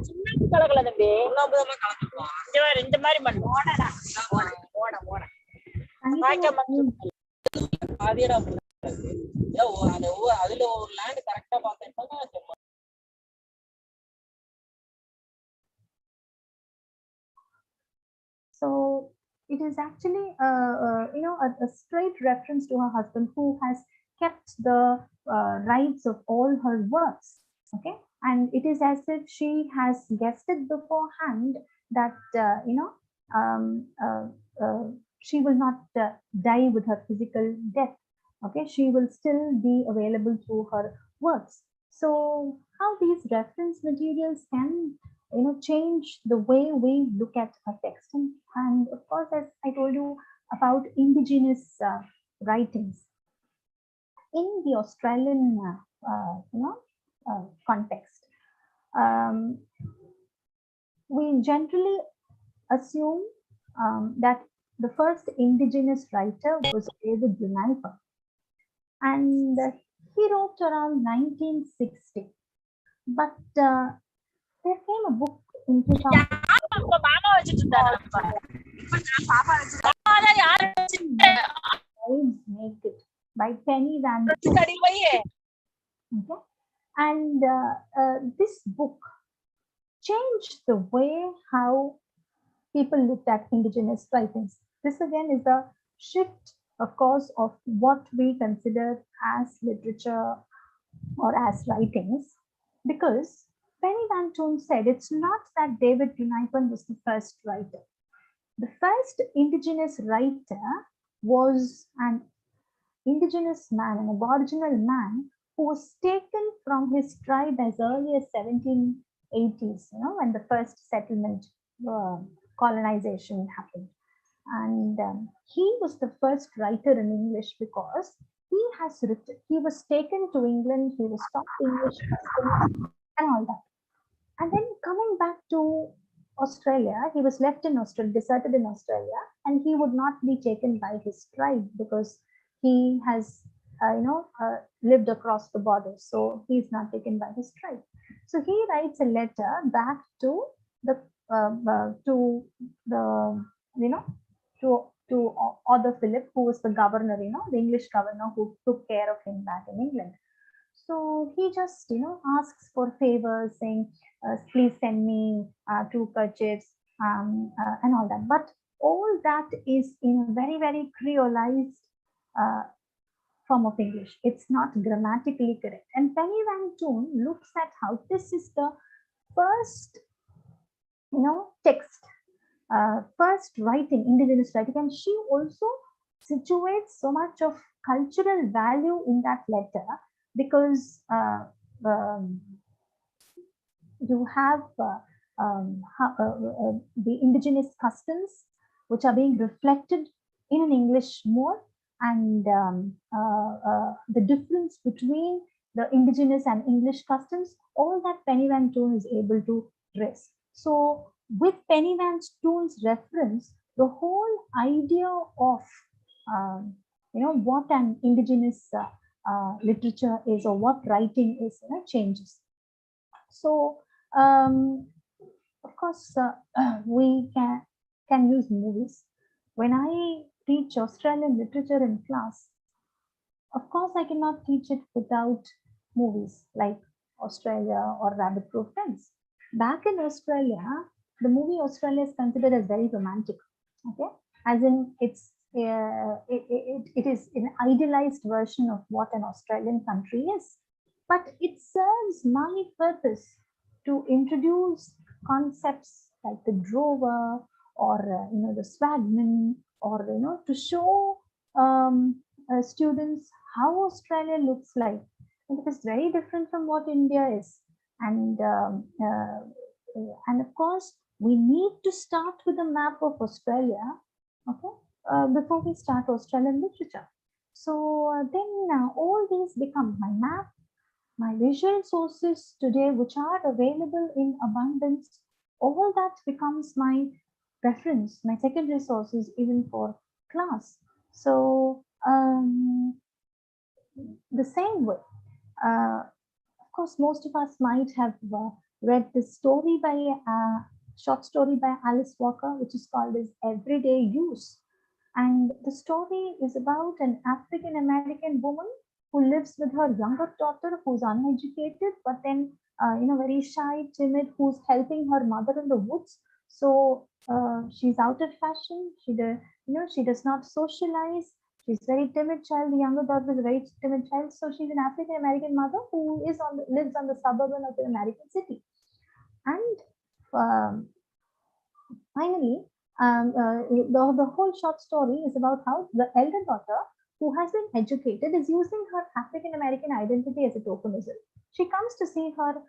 இந்த மாதிரி அதுல ஒரு land கரெக்டா பார்த்தேன். So it is actually a straight reference to her husband, who has kept the rights of all her works. Okay, and it is as if she has guessed it beforehand that she will not die with her physical death. Okay, she will still be available through her works. So how these reference materials can change the way we look at a text. And of course, as I told you about indigenous writings in the Australian context, we generally assume that the first indigenous writer was David Uniper, and he wrote around 1960. But there came a book in 2000 by Penny Van Toon. Okay? And this book changed the way how people looked at indigenous writings. This again is a shift, of course, of what we consider as literature or as writings, because Penny Van Toon said it's not that David Uniper was the first writer. The first indigenous writer was an indigenous man, an aboriginal man, who was taken from his tribe as early as 1780s, when the first settlement colonization happened. And he was the first writer in English because he was taken to England, he was taught English and all that. And then coming back to Australia, he was left in Australia, deserted in Australia, and he would not be taken by his tribe because he has lived across the border, so he's not taken by his tribe. So he writes a letter back to Arthur Phillip, who was the governor, the English governor who took care of him back in England. So he just asks for favors, saying, please send me 2 kerchiefs and all that. But all that is in a very, very creolized form of English. It's not grammatically correct. And Penny Van Toon looks at how this is the first text, first writing, indigenous writing, and she also situates so much of cultural value in that letter, because you have the indigenous customs which are being reflected in an English mode, and the difference between the indigenous and English customs, all that Penny Van Toon is able to trace. So with Penny Van Toon's reference, the whole idea of what an indigenous literature is, or what writing is, changes. So of course we can use movies. When I teach Australian literature in class, of course I cannot teach it without movies like Australia or Rabbit Proof Friends. Back in Australia, the movie Australia is considered as very romantic, okay, as in it is an idealized version of what an Australian country is, but it serves my purpose to introduce concepts like the drover, or the swagman, or to show students how Australia looks like. And it is very different from what India is. And of course, we need to start with a map of Australia, okay, before we start Australian literature. So then all these become my map, my visual sources today, which are available in abundance. All that becomes my reference, my secondary sources, even for class. So the same way, of course, most of us might have read this story by short story by Alice Walker, which is called as Everyday Use. And the story is about an African American woman who lives with her younger daughter, who's uneducated, but then very shy, timid, who's helping her mother in the woods. So she's out of fashion. She does not socialize. She's a very timid child. The younger daughter is a very timid child. So she's an African American mother who lives on the suburban of an American city. And finally, the whole short story is about how the elder daughter, who has been educated, is using her African American identity as a tokenism. She comes to see her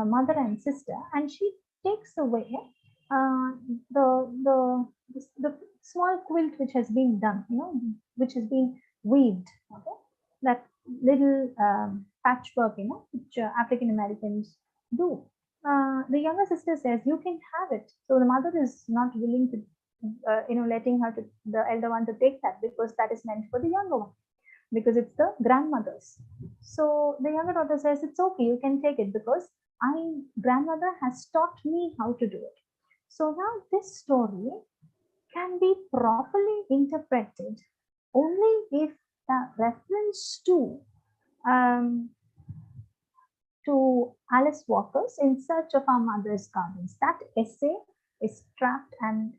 mother and sister, and she takes away the small quilt which has been done, which has been weaved. Okay, that little patchwork, which African Americans do. The younger sister says, "You can have it." So the mother is not willing to, letting the elder one to take that, because that is meant for the younger one, because it's the grandmother's. So the younger daughter says, "It's okay, you can take it, because grandmother has taught me how to do it." So now this story can be properly interpreted only if the reference to Alice Walker's In Search of Our Mother's Gardens, that essay is trapped and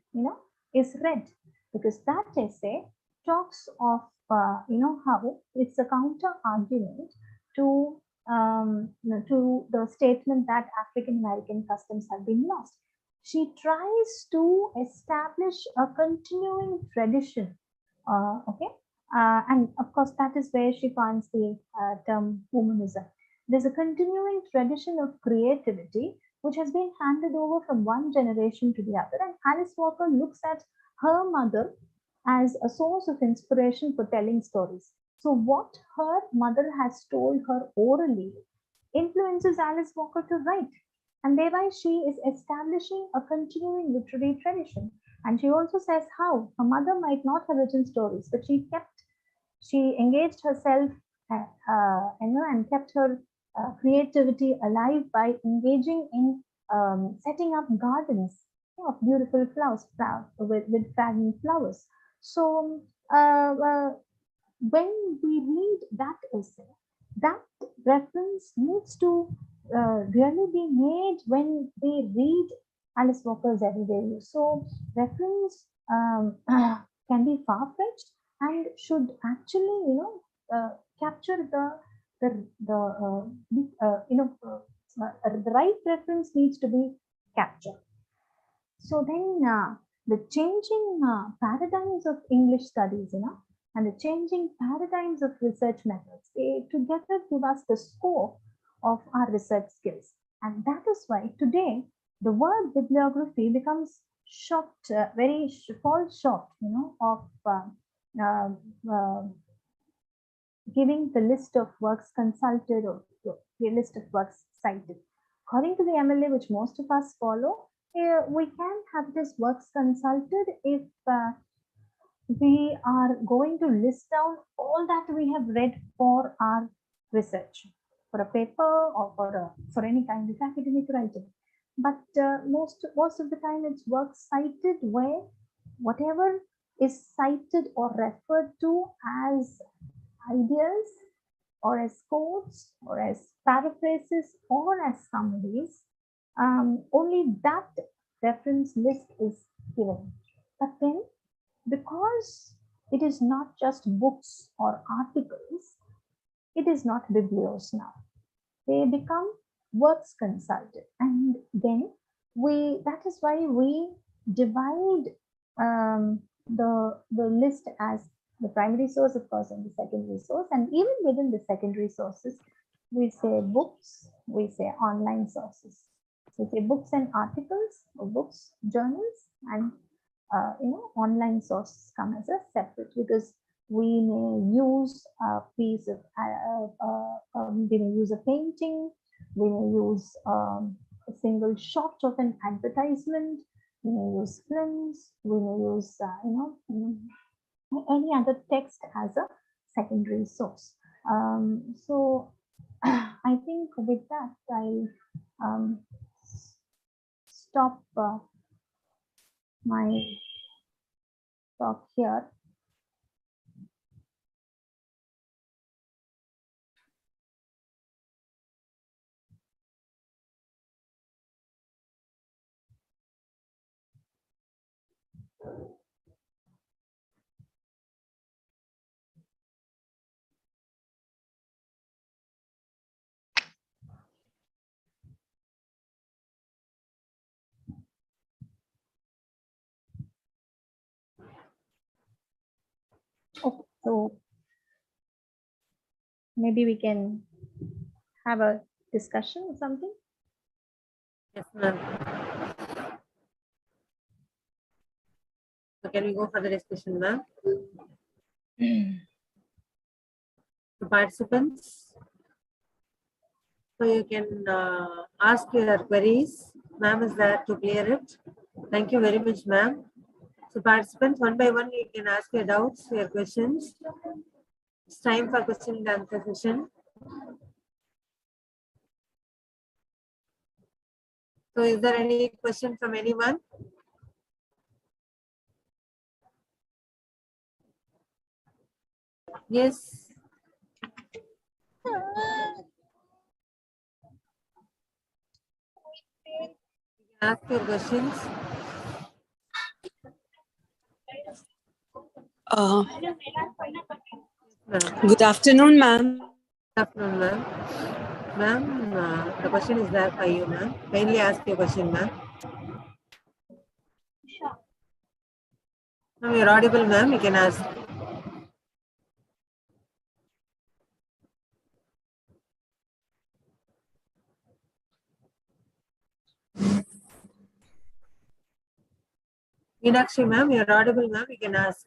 is read, because that essay talks of how it's a counter argument to the statement that African American customs have been lost. She tries to establish a continuing tradition, and of course that is where she finds the term humanism. There's a continuing tradition of creativity which has been handed over from one generation to the other, and Alice Walker looks at her mother as a source of inspiration for telling stories. So what her mother has told her orally influences Alice Walker to write, and thereby she is establishing a continuing literary tradition. And she also says how her mother might not have written stories, but she engaged herself and kept her creativity alive by engaging in setting up gardens of beautiful flowers with fragrant flowers. So when we read that essay, that reference needs to really be made when we read Alice Walker's Everyday Use. So reference can be far-fetched and should actually, capture the right reference needs to be captured. So then the changing paradigms of English studies, and the changing paradigms of research methods, they together give us the scope of our research skills. And that is why today the word bibliography becomes falls short, of giving the list of works consulted or the list of works cited. According to the MLA, which most of us follow, we can have this works consulted if we are going to list down all that we have read for our research, for a paper or for any kind of academic writing. But most of the time it's works cited where whatever is cited or referred to as ideas or as quotes or as paraphrases or as summaries, only that reference list is given. But then, because it is not just books or articles, it is not biblios now. They become works consulted, and then that is why we divide the list as the primary source, of course, and the secondary source. And even within the secondary sources, we say books, we say online sources. We say books and articles, or books, journals, and online sources come as a separate, because we may use a piece of, we may use a painting, we may use a single shot of an advertisement, we may use films, we may use, any other text as a secondary source. So I think with that, I'll stop my talk here. Okay, so maybe we can have a discussion or something. Yes, ma'am. So can we go for the discussion, ma'am? The participants, so you can ask your queries. Ma'am is there to clear it. Thank you very much, ma'am. So participants, one by one, you can ask your doubts, your questions. It's time for question and answer session. So is there any question from anyone? Yes. Ask your questions. Good afternoon, ma'am. Good afternoon, ma'am. Ma'am, the question is there for you, ma'am. Kindly ask your question, ma'am. Ma'am, you're audible, ma'am. You can ask. Meenakshi, ma'am, you're audible, ma'am. You can ask.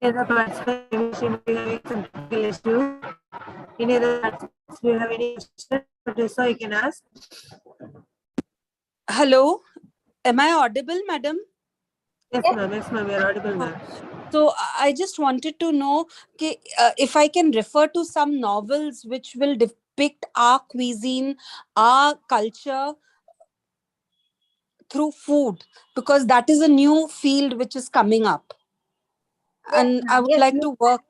Any other participants having some technical issues? Any other participants, do you have any question? So you can ask. Hello, am I audible, madam? Yes, ma'am. Yes, ma'am. You're audible, ma'am. So I just wanted to know if I can refer to some novels which will depict our cuisine, our culture through food, because that is a new field which is coming up. Yes, and I would like to work.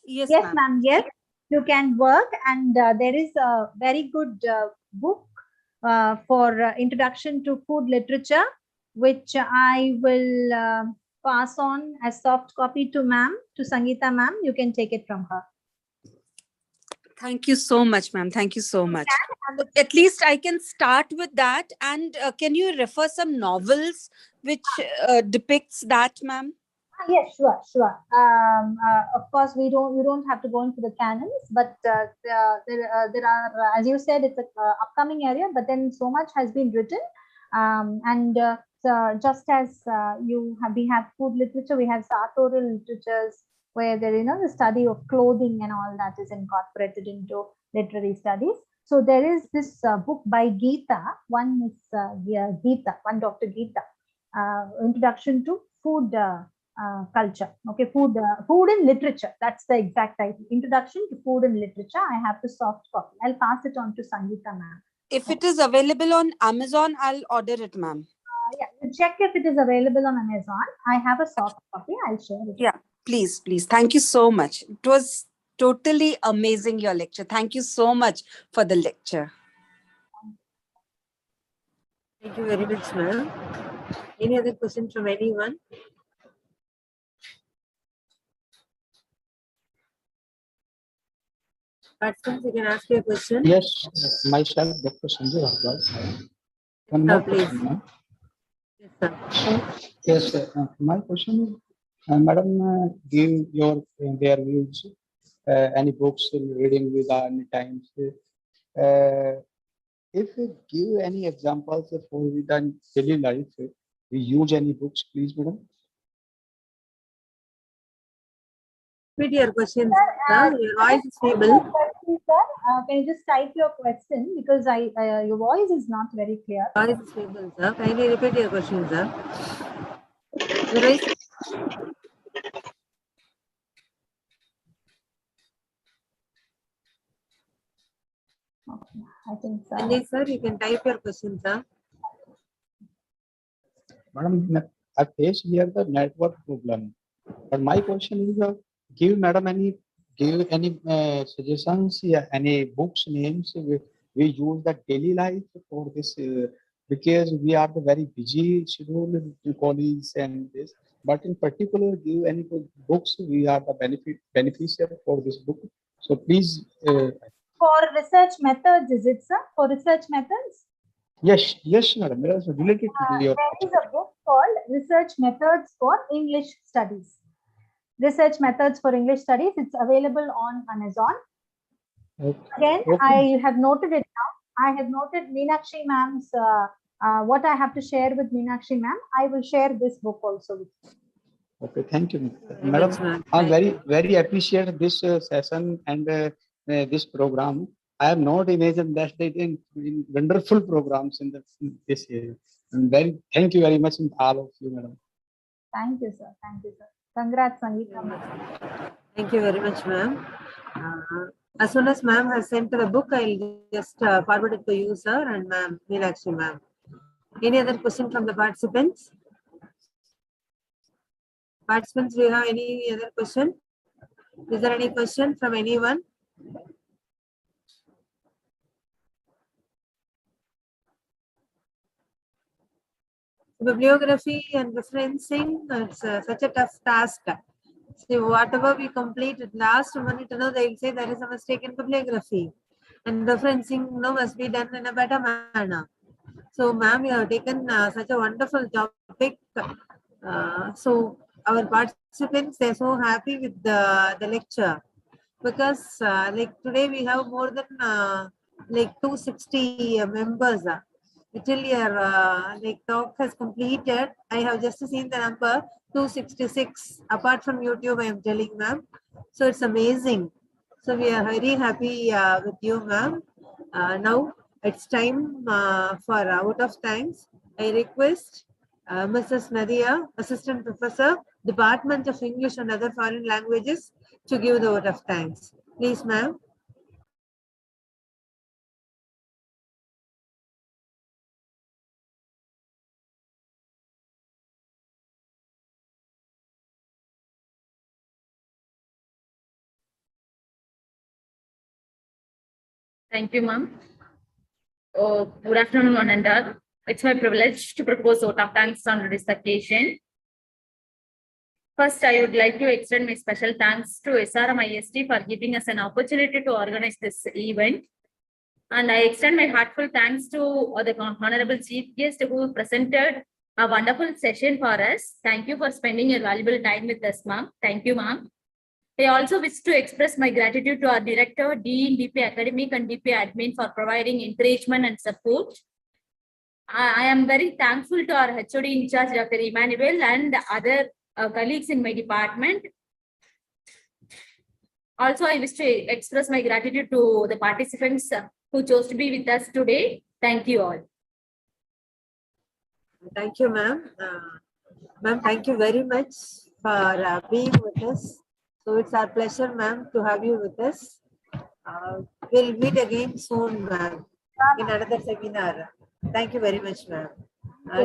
Yes, yes, ma'am. ma'am. Yes, you can work, and there is a very good book for introduction to food literature, which I will pass on as soft copy to ma'am, to Sangeeta ma'am. You can take it from her. Thank you so much, ma'am. Thank you so much. At least I can start with that. And can you refer some novels which depicts that, ma'am? Yes, sure, sure. Of course, you don't have to go into the canons, but there are, as you said, it's an upcoming area, but then so much has been written, so just as we have food literature, we have sartorial literatures where the study of clothing and all that is incorporated into literary studies. So there is this book by Geeta. One is Geeta, one Dr. Geeta, Introduction to Food Culture. Okay, food and literature. That's the exact title. Introduction to Food and Literature. I have the soft copy. I'll pass it on to Sangeeta ma'am. If it is available on Amazon, I'll order it, ma'am. Yeah, you check if it is available on Amazon. I have a soft copy. I'll share it. Yeah, please. Thank you so much. It was totally amazing, your lecture. Thank you so much for the lecture. Thank you very much, ma'am. Any other question from anyone? Participants, you can ask your question. Yes, myself, Dr. Sanjay Bhardwaj. One more please. question, ma'am. Yes, sir. Yes, my question is, madam, give your their views. Any books reading with any times. If you give any examples for with the daily life, we use any books, please, madam. Repeat your question, sir. Your voice is feeble. Can you just type your question because your voice is not very clear. Voice is feeble, sir. Kindly repeat your question, sir. Otherwise, I think so. Sanjay, sir, you can type your question, sir. Madam, I face here the network problem. But my question is, give any suggestions, any books names we use the daily life for this because we are the very busy schedule colleagues and this. But in particular, give any books we are the beneficiary for this book. So please. For research methods, is it, sir? For research methods? Yes, madam. It is related to your. There is a book called Research Methods for English Studies. Research Methods for English Studies. It's available on Amazon. Okay. Again, Okay. I have noted it now. I have noted Meenakshi ma'am's, what I have to share with Meenakshi ma'am. I will share this book also with you. Okay, thank you, madam. I very appreciate this session and this program. I have not imagined that they in wonderful programs in this year. And thank you very much, all of you, madam. Thank you, sir. Thank you, sir. Congrats, Sangeeta ma'am. Thank you very much, ma'am. As soon as ma'am has sent the book, I'll just forward it to you, sir, and ma'am, Meenakshi ma'am. Any other question from the participants? Participants, do you have any other question? Is there any question from anyone? Bibliography and referencing, it's such a tough task. See, whatever we completed last minute, they'll say there is a mistake in bibliography. And referencing must be done in a better manner. So, ma'am, you have taken such a wonderful topic. So, our participants, they're so happy with the lecture. Because like today we have more than like 260 members. Till your like talk has completed, I have just seen the number 266. Apart from YouTube, I am telling ma'am. So it's amazing. So we are very happy with you, ma'am. Now it's time for out of times. I request Mrs. Nadia, Assistant Professor, Department of English and Other Foreign Languages, to give the vote of thanks. Please, ma'am. Thank you, ma'am. Good afternoon, one and all. It's my privilege to propose vote of thanks on this occasion. First, I would like to extend my special thanks to SRMIST for giving us an opportunity to organize this event. And I extend my heartfelt thanks to the Honorable Chief Guest who presented a wonderful session for us. Thank you for spending your valuable time with us, ma'am. Thank you, ma'am. I also wish to express my gratitude to our Director, Dean, DP Academic and DP Admin for providing encouragement and support. I am very thankful to our HOD in charge, Dr. Emmanuel, and other colleagues in my department. Also, I wish to express my gratitude to the participants who chose to be with us today. Thank you all. Thank you, ma'am. Ma'am, thank you very much for being with us. So it's our pleasure, ma'am, to have you with us. We'll meet again soon, ma'am, in another seminar. Thank you very much, ma'am.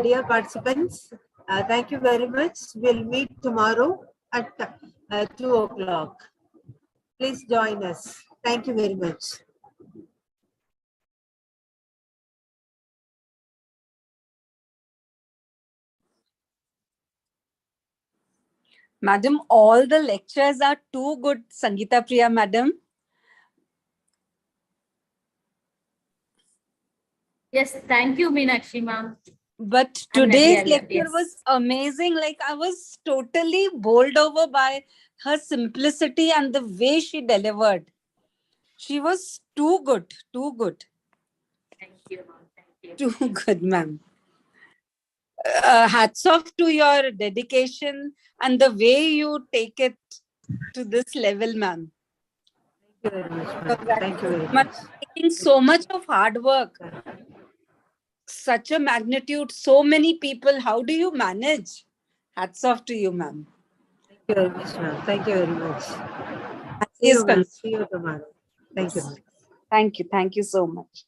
Dear participants, thank you very much. We'll meet tomorrow at 2 o'clock. Please join us. Thank you very much. Madam, all the lectures are too good, Sangeeta Priya, madam. Yes, thank you, Meenakshi ma'am. But I'm today's ready, lecture yes. was amazing. Like I was totally bowled over by her simplicity and the way she delivered. She was too good, too good, Thank you, ma'am. Thank you. too good, ma'am. Hats off to your dedication and the way you take it to this level, ma'am. Thank you very much, ma'am. Thank you very Ma'am, much. taking so much of hard work, such a magnitude, so many people. How do you manage? Hats off to you, ma'am. Thank you very much, ma'am. Thank you very much. See Yes, you, ma'am. See you tomorrow. Thank you, ma'am. Thank you. Thank you so much.